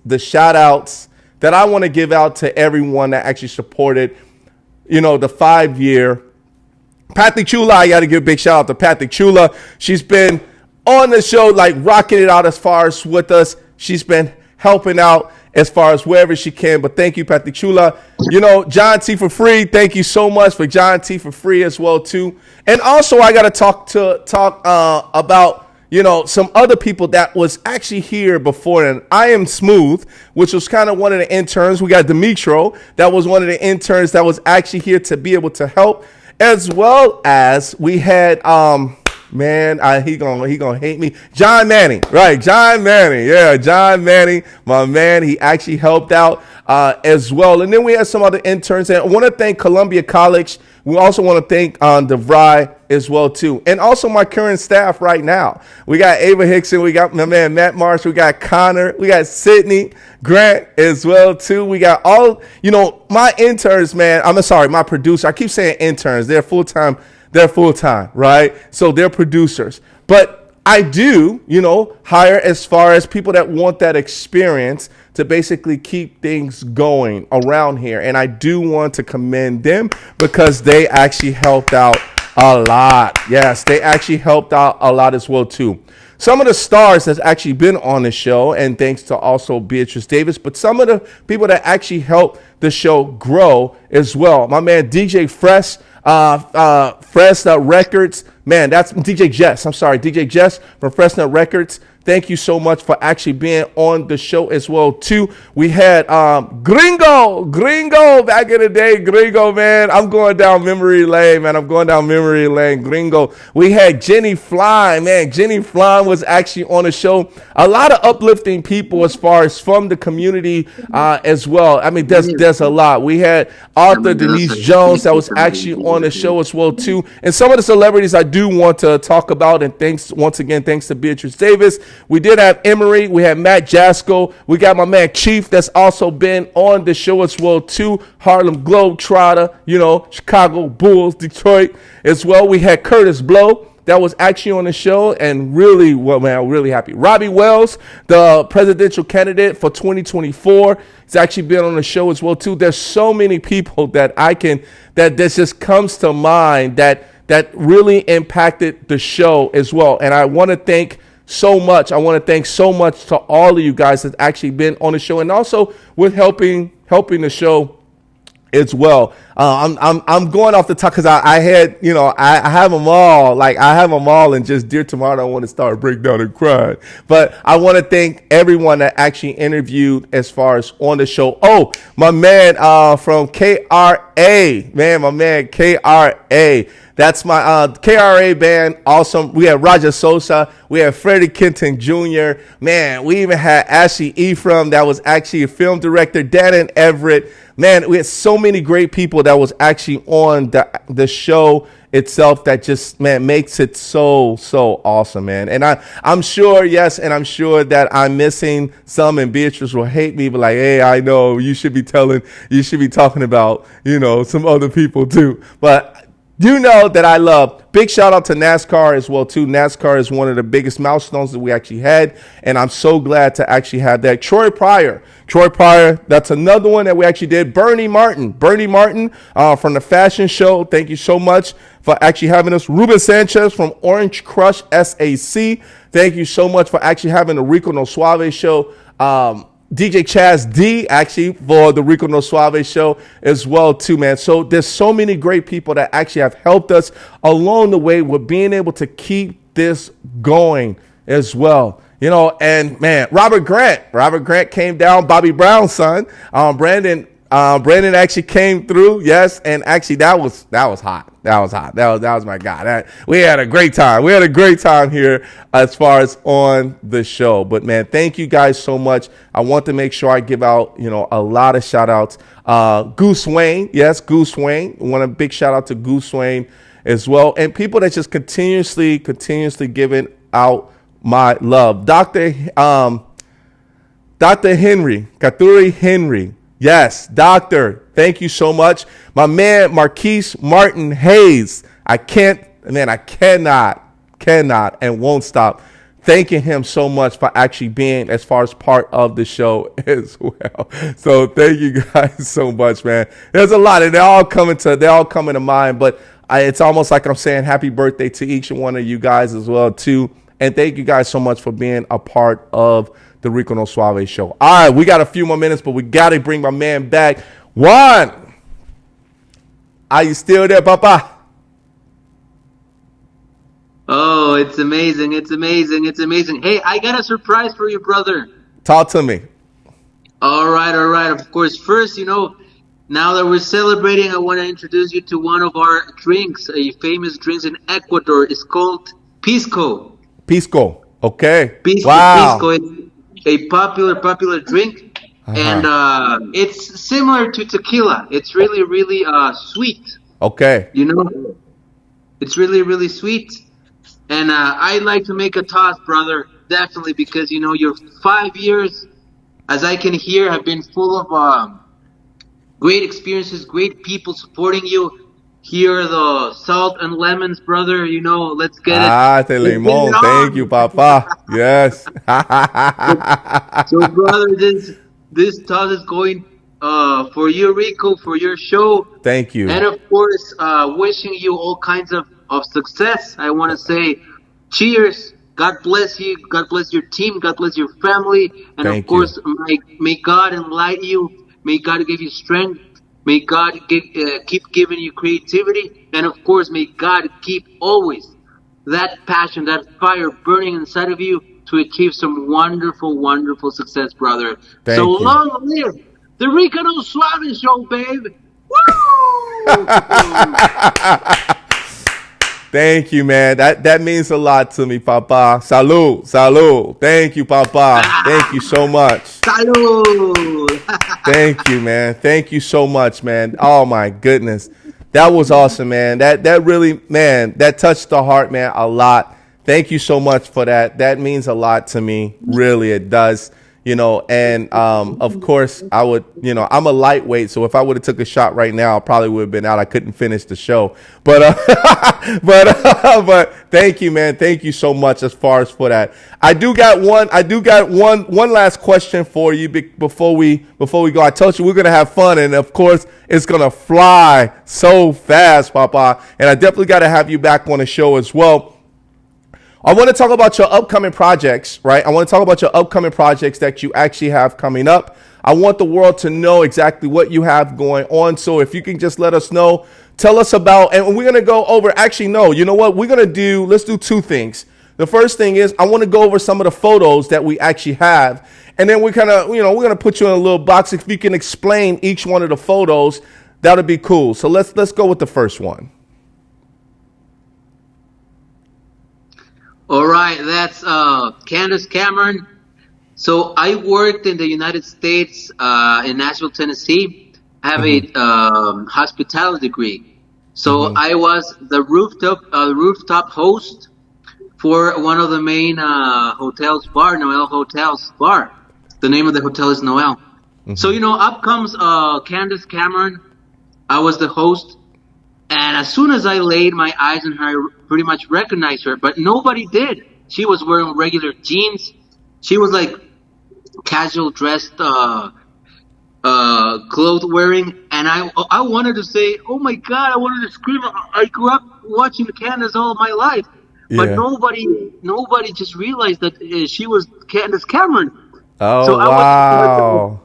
the shout outs that I want to give out to everyone that actually supported, the 5-year. Patty Chula, I got to give a big shout out to Patty Chula. She's been on the show, like rocking it out as far as with us. She's been helping out as far as wherever she can. But thank you, Patty Chula. John T for free. Thank you so much for John T for free as well too. And also, I got to talk about some other people that was actually here before. And I Am Smooth, which was kind of one of the interns. We got Dimitro, that was one of the interns that was actually here to be able to help, as well as we had he gonna hate me. John Manning, right? John Manning, yeah, John Manning, my man. He actually helped out as well. And then we had some other interns. And I want to thank Columbia College. We also want to thank DeVry as well too, and also my current staff right now. We got Ava Hickson, we got my man Matt Marsh, we got Connor, we got Sydney Grant as well too. We got all my interns, man. I'm sorry, my producer. I keep saying interns. They're full time. Right? So they're producers. But I do, hire as far as people that want that experience to basically keep things going around here. And I do want to commend them because they actually helped out a lot. Yes, they actually helped out a lot as well too. Some of the stars that's actually been on the show, and thanks to also Beatrice Davis, but some of the people that actually helped the show grow as well. My man DJ Fresh, Records, man, that's DJ Jess. I'm sorry, DJ Jess from Fresnel Records. Thank you so much for actually being on the show as well too. We had Gringo back in the day. Gringo, man, I'm going down memory lane, Gringo. We had Jenny Fly, man. Jenny Fly was actually on the show. A lot of uplifting people as far as from the community as well. I mean, there's a lot. We had Arthur Denise Jones that was actually on the show as well too. And some of the celebrities I do want to talk about, and thanks to Beatrice Davis. We did have Emery. We had Matt Jasko. We got my man Chief that's also been on the show as well too. Harlem Globetrotter, Chicago Bulls, Detroit as well. We had Curtis Blow that was actually on the show, and really, I'm really happy. Robbie Wells, the presidential candidate for 2024, has actually been on the show as well too. There's so many people that this just comes to mind that really impacted the show as well. And I want to thank so much. I want to thank so much to all of you guys that's actually been on the show, and also with helping the show as well. I'm going off the top because I had, I have them all. Like, I have them all, and just dear tomorrow, I want to start break down and crying. But I want to thank everyone that actually interviewed as far as on the show. Oh, my man from KRA, man, my man KRA. That's my KRA band. Awesome. We had Roger Sosa. We had Freddie Kenton Jr. Man, we even had Ashley Ephraim that was actually a film director. Dan Everett. Man, we had so many great people that was actually on the show itself that just, man, makes it so awesome, man. And I'm sure, yes, and I'm sure that I'm missing some, and Beatrice will hate me, but like, hey, I know you should be talking about, some other people too. But you know that I love. Big shout out to NASCAR as well too. NASCAR is one of the biggest milestones that we actually had, and I'm so glad to actually have that. Troy Pryor, that's another one that we actually did. Bernie Martin from the fashion show. Thank you so much for actually having us. Ruben Sanchez from Orange Crush SAC. Thank you so much for actually having the Rico No Suave show. DJ Chaz D actually for the Rico No Suave show as well too, man. So there's so many great people that actually have helped us along the way with being able to keep this going as well. And man, Robert Grant came down, Bobby Brown's son. Brandon actually came through, yes, and actually that was hot. That was my guy. We had a great time. We had a great time here as far as on the show. But man, thank you guys so much. I want to make sure I give out, a lot of shout outs. Goose Wayne, yes, Goose Wayne. I want a big shout out to Goose Wayne as well, and people that just continuously giving out my love. Dr. Henry, Katuri Henry. Yes, doctor. Thank you so much. My man, Marquise Martin Hayes. I cannot and won't stop thanking him so much for actually being as far as part of the show as well. So thank you guys so much, man. There's a lot, and they're all coming to mind, but it's almost like I'm saying happy birthday to each one of you guys as well, too. And thank you guys so much for being a part of the Rico No Suave show. All right, we got a few more minutes, but we got to bring my man back. Juan, are you still there, Papa? Oh, it's amazing. Hey, I got a surprise for you, brother. Talk to me. All right. Of course, first, now that we're celebrating, I want to introduce you to one of our drinks, a famous drink in Ecuador. It's called Pisco. Pisco, okay. Wow. Pisco. It's a popular drink, and it's similar to tequila. It's really, really sweet. Okay. It's really, really sweet. And I'd like to make a toast, brother, definitely, because, your 5 years, as I can hear, have been full of great experiences, great people supporting you. Here are the salt and lemons, brother. Let's get it. Te limón. Thank you, Papa. Yes. So, brother, this toast is going for you, Rico, for your show. Thank you. And, of course, wishing you all kinds of success. I want to say cheers. God bless you. God bless your team. God bless your family. And, Thank of course, may God enlighten you. May God give you strength. May God keep giving you creativity. And, of course, may God keep always that passion, that fire burning inside of you to achieve some wonderful, wonderful success, brother. Thank so you. Long live the Rico No Suave show, babe. Woo! Thank you, man. That means a lot to me, Papa. Salud. Thank you, Papa. Thank you so much. Salud. Thank you, man. Thank you so much, man. Oh my goodness. That was awesome, man. That really, man, that touched the heart, man, a lot. Thank you so much for that. That means a lot to me. Really, it does. And of course I would, I'm a lightweight, so if I would have took a shot right now, I probably would have been out. I couldn't finish the show, but thank you, man. Thank you so much as far as for that. I do got one last question for you before we go. I told you we're going to have fun, and of course it's going to fly so fast, Papa, and I definitely got to have you back on the show as well. I want to talk about your upcoming projects, right? I want to talk about your upcoming projects that you actually have coming up. I want the world to know exactly what you have going on. So if you can just let us know, tell us about, and we're going to go over, actually, no, you know what? Let's do two things. The first thing is I want to go over some of the photos that we actually have. And then we're going to put you in a little box. If you can explain each one of the photos, that would be cool. So let's go with the first one. All right, that's Candace Cameron. So I worked in the United States in Nashville, Tennessee. I have a hospitality degree. So I was the rooftop host for one of the main hotels bar, Noel Hotels bar. The name of the hotel is Noel. So up comes Candace Cameron. I was the host, and as soon as I laid my eyes on her, I pretty much recognized her, but nobody did. She was wearing regular jeans. She was like casual dressed, clothes wearing, and I wanted to say, "Oh my God!" I wanted to scream. I grew up watching Candace all my life, but nobody just realized that she was Candace Cameron. Oh, so wow.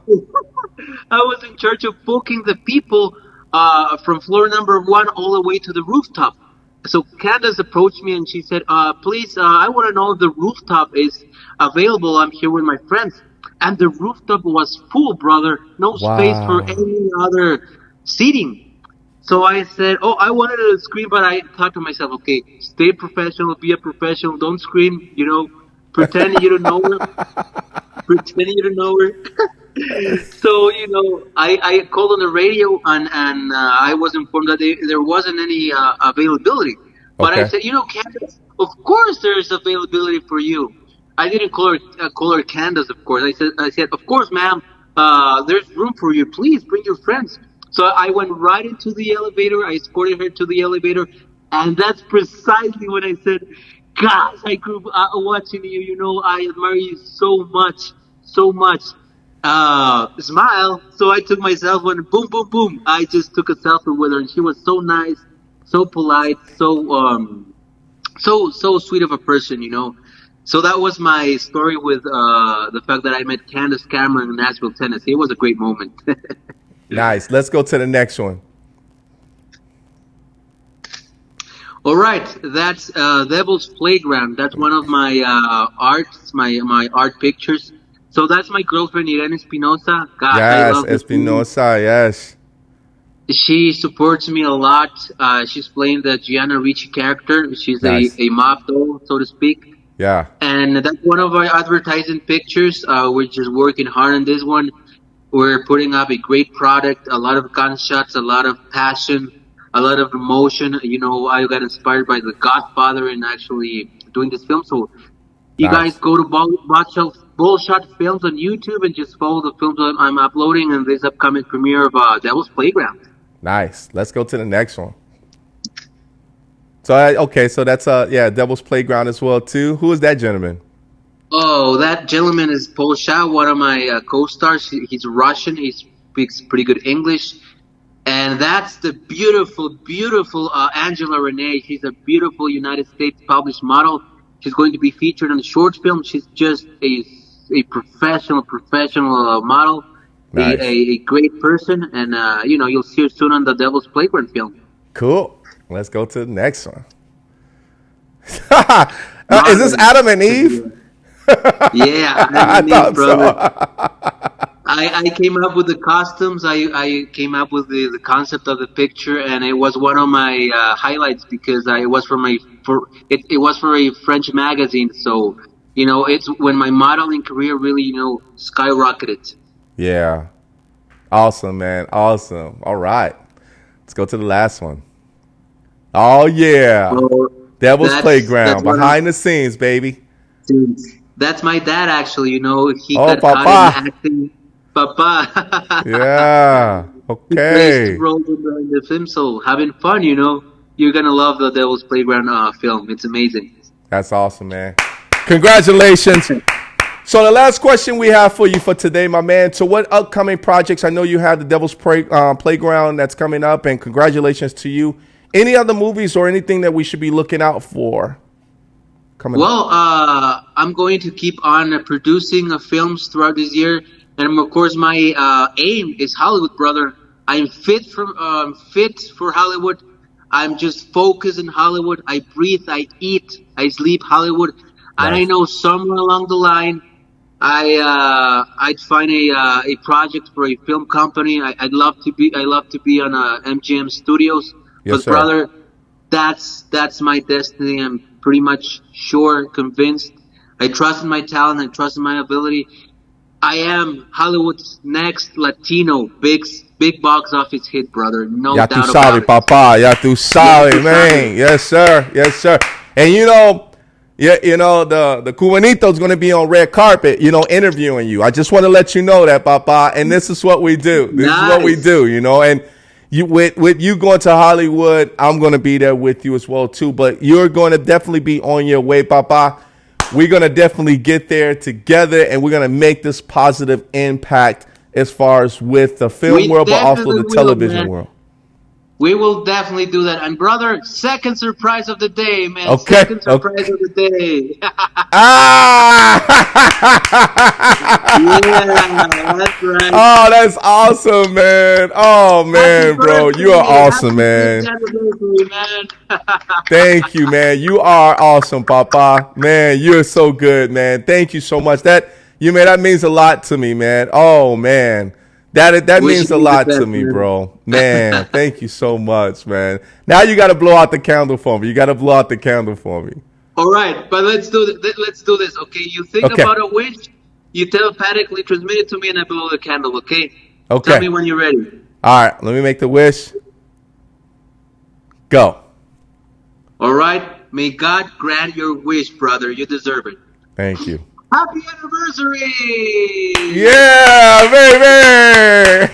I was in charge of booking the people from floor number 1 all the way to the rooftop. So Candace approached me and she said, please, I want to know if the rooftop is available. I'm here with my friends. And the rooftop was full, brother. No space for any other seating. So I said, I wanted to scream, but I thought to myself, okay, stay professional, be a professional, don't scream, pretend you don't know her. Pretend you don't know her. So, I called on the radio and I was informed that there wasn't any availability. But I said, Candace, of course there's availability for you. I didn't call her Candace, of course. I said, of course, ma'am, there's room for you. Please bring your friends. So I went right into the elevator. I escorted her to the elevator. And that's precisely when I said, gosh, I grew up watching you. I admire you so much. Smile. So I took my cell phone and boom, boom, boom. I just took a selfie with her, and she was so nice, so polite, so sweet of a person, So that was my story with the fact that I met Candace Cameron in Nashville, Tennessee. It was a great moment. Nice. Let's go to the next one. All right, that's Devil's Playground. That's one of my arts, my art pictures. So that's my girlfriend, Irene Espinosa. God, I love Espinosa, yes. She supports me a lot. She's playing the Gianna Ricci character. She's a mob doll, so to speak. Yeah. And that's one of our advertising pictures. We're just working hard on this one. We're putting up a great product, a lot of gunshots, a lot of passion, a lot of emotion. I got inspired by The Godfather and actually doing this film. So you guys go to Bullshot Films on YouTube and just follow the films that I'm uploading in this upcoming premiere of Devil's Playground. Nice. Let's go to the next one. So, so that's Devil's Playground as well, too. Who is that gentleman? Oh, that gentleman is Paul Shah, one of my co-stars. He's Russian. He speaks pretty good English. And that's the beautiful, beautiful Angela Renee. She's a beautiful United States published model. She's going to be featured in a short film. She's just a professional model, nice. a great person. And, you'll see her soon on the Devil's Playground film. Cool. Let's go to the next one. Is this Adam and Eve? Yeah, Adam and Eve, brother. I came up with the costumes. I came up with the concept of the picture, and it was one of my highlights because it was for a French magazine. So it's when my modeling career really skyrocketed. Yeah, awesome, man, awesome. All right, let's go to the last one. Oh yeah, Devil's Playground, behind the scenes, baby. That's my dad, actually. He got Papa. caught in acting. Papa. Yeah. Okay. He plays roles in the film, so having fun. You're gonna love the Devil's Playground film. It's amazing. That's awesome, man. Congratulations. So the last question we have for you for today, my man. So what upcoming projects? I know you have the Devil's Playground that's coming up, and congratulations to you. Any other movies or anything that we should be looking out for? I'm going to keep on producing films throughout this year, and of course, my aim is Hollywood, brother. I'm fit for Hollywood. I'm just focused in Hollywood. I breathe, I eat, I sleep Hollywood. Nice. And I know somewhere along the line, I'd find a project for a film company. I'd love to be on MGM Studios. Yes, but brother, that's my destiny. I'm pretty much sure, convinced. I trust in my talent. I trust in my ability. I am Hollywood's next Latino big big box office hit, brother. No Ya doubt tu about sabes, it. papá. Ya tu sabes, tu man. sabes. Yes, sir. Yes, sir. And the Cubanito's going to be on red carpet, interviewing you. I just want to let you know that, Papa. And this is what we do. This is what we Nice. do, And you with you going to Hollywood, I'm going to be there with you as well too. But you're going to definitely be on your way, Papa. We're going to definitely get there together, and we're going to make this positive impact as far as with the film We world, but also definitely the will, television man. world. We will definitely do that. And brother, second surprise of the day, man. Okay. Second surprise of the day. Ah! Yeah, that's right. Oh, that's awesome, man. Oh, man, Happy bro. birthday. You are awesome, Happy man. 5th anniversary, man. Thank you, man. You are awesome, Papa. Man, you're so good, man. Thank you so much. That means a lot to me, man. Oh, man. That Wish means a you the lot best, to me, man. bro. Man, thank you so much, man. Now you got to blow out the candle for me. All right, but let's do this, okay? You think Okay. about a wish, you telepathically transmit it to me, and I blow the candle, okay? Okay. Tell me when you're ready. All right, let me make the wish. Go. All right, may God grant your wish, brother. You deserve it. Thank you. Happy anniversary! Yeah, baby!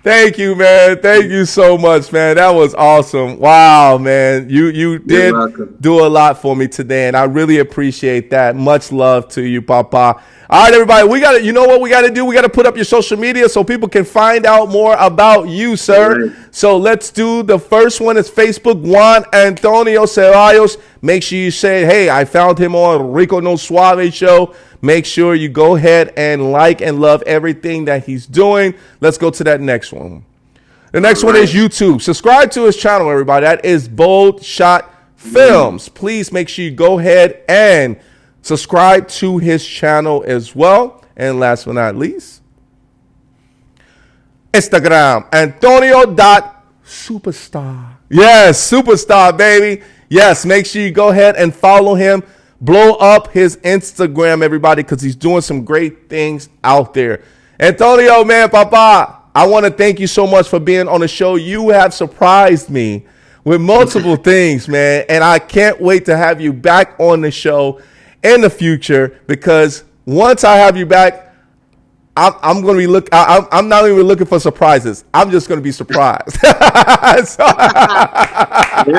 Thank you, man. Thank you so much, man. That was awesome. Wow, man. You did welcome. do a lot for me today, and I really appreciate that. Much love to you, Papa. All right, everybody. You know what we got to do? We got to put up your social media so people can find out more about you, sir. Right. So let's do the first one. Is Facebook, Juan Antonio Cevallos. Make sure you say, hey, I found him on Rico No Suave show. Make sure you go ahead and like and love everything that he's doing. Let's go to that next one. The next one is YouTube. Subscribe to his channel, everybody. That is Bold Shot Films. Please make sure you go ahead and subscribe to his channel as well. And last but not least, Instagram, Antonio.superstar. Yes, superstar, baby. Yes, make sure you go ahead and follow him. Blow up his Instagram, everybody, because he's doing some great things out there. Antonio, man, Papa, I want to thank you so much for being on the show. You have surprised me with multiple things, man, and I can't wait to have you back on the show in the future, because once I have you back, I'm going to be I'm not even looking for surprises. I'm just going to be surprised. There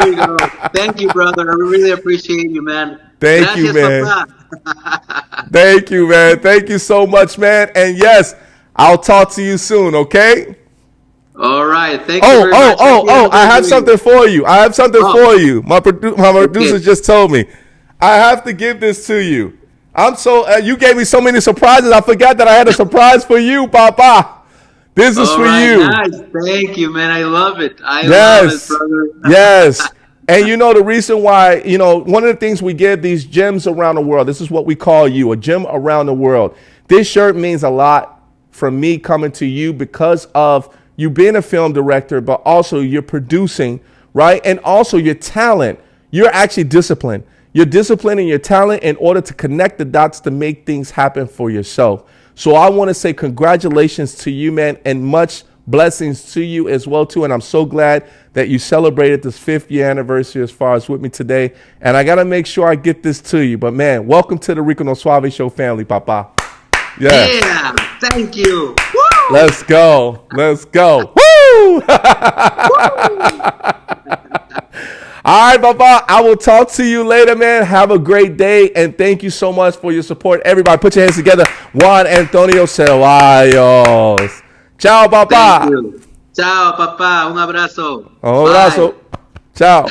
you go. Thank you, brother. I really appreciate you, man. Thank you, man. Papá. Thank you, man. Thank you so much, man. And yes, I'll talk to you soon, okay? All right. Thank you very much. I have something for you. For you. My producer just told me. I have to give this to you. You gave me so many surprises. I forgot that I had a surprise for you, Papa. This is All for right, you. Nice. Thank you, man. I love it. I Yes. love it, brother. Yes. And the reason why, one of the things we give these gems around the world, this is what we call you, a gem around the world. This shirt means a lot from me coming to you because of you being a film director, but also you're producing, right? And also your talent. You're actually disciplined. You're disciplining your talent in order to connect the dots to make things happen for yourself. So I want to say congratulations to you, man, and much blessings to you as well, too. And I'm so glad that you celebrated this 5th year anniversary as far as with me today. And I got to make sure I get this to you. But, man, welcome to the Rico No Suave Show family, Papa. Yes. Yeah. Thank you. Woo! Let's go. Let's go. Woo! All right, Papa, I will talk to you later, man. Have a great day, and thank you so much for your support. Everybody, put your hands together. Juan Antonio Cevallos. Ciao, Papa. Thank you. Ciao, papá. Un abrazo. Un abrazo. Ciao.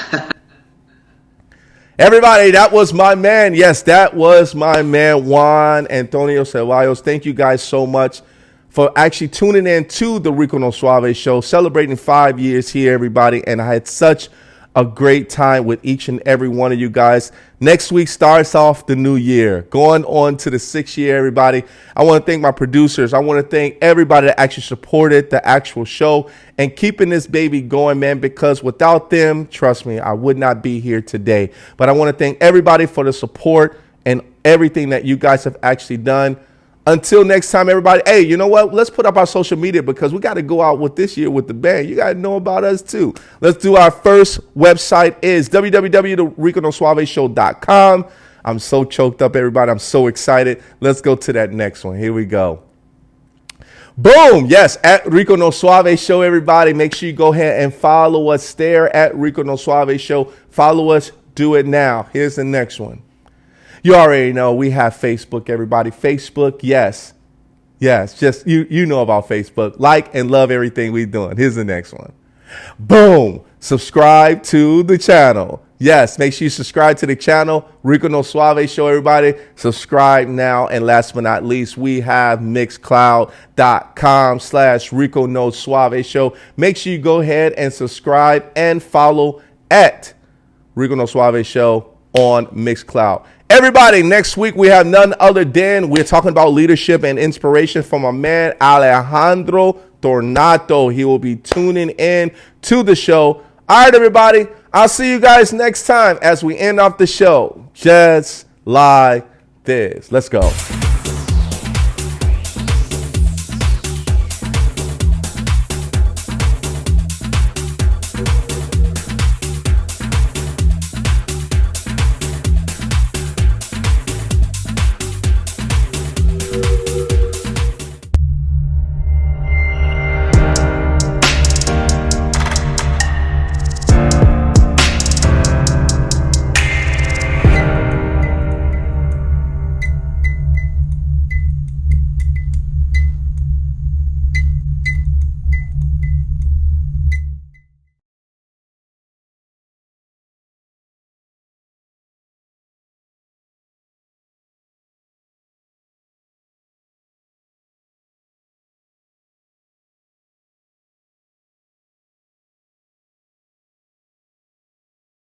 Everybody, that was my man. Yes, that was my man, Juan Antonio Cevallos. Thank you guys so much for actually tuning in to the Rico No Suave show, celebrating 5 years here, everybody. And I had such a great time with each and every one of you guys. Next week starts off the new year, going on to the 6th year, everybody. I want to thank my producers. I want to thank everybody that actually supported the actual show and keeping this baby going, man, because without them, trust me, I would not be here today. But I want to thank everybody for the support and everything that you guys have actually done. Until next time, everybody. Hey, you know what? Let's put up our social media because we got to go out with this year with the band. You got to know about us too. Let's do our first website is www.riconosuaveshow.com. I'm so choked up, everybody. I'm so excited. Let's go to that next one. Here we go. Boom. Yes, at Rico No Suave Show, everybody. Make sure you go ahead and follow us there at Rico No Suave Show. Follow us. Do it now. Here's the next one. You already know we have Facebook, everybody. Facebook, yes. Yes, just you know about Facebook. Like and love everything we're doing. Here's the next one. Boom. Subscribe to the channel. Yes, make sure you subscribe to the channel. Rico No Suave Show, everybody. Subscribe now. And last but not least, we have mixcloud.com/Rico No Suave Show. Make sure you go ahead and subscribe and follow at Rico No Suave Show on Mixcloud. Everybody, next week we have none other than we're talking about leadership and inspiration from a man, Alejandro Tornato. He will be tuning in to the show. All right, everybody. I'll see you guys next time as we end off the show just like this. Let's go.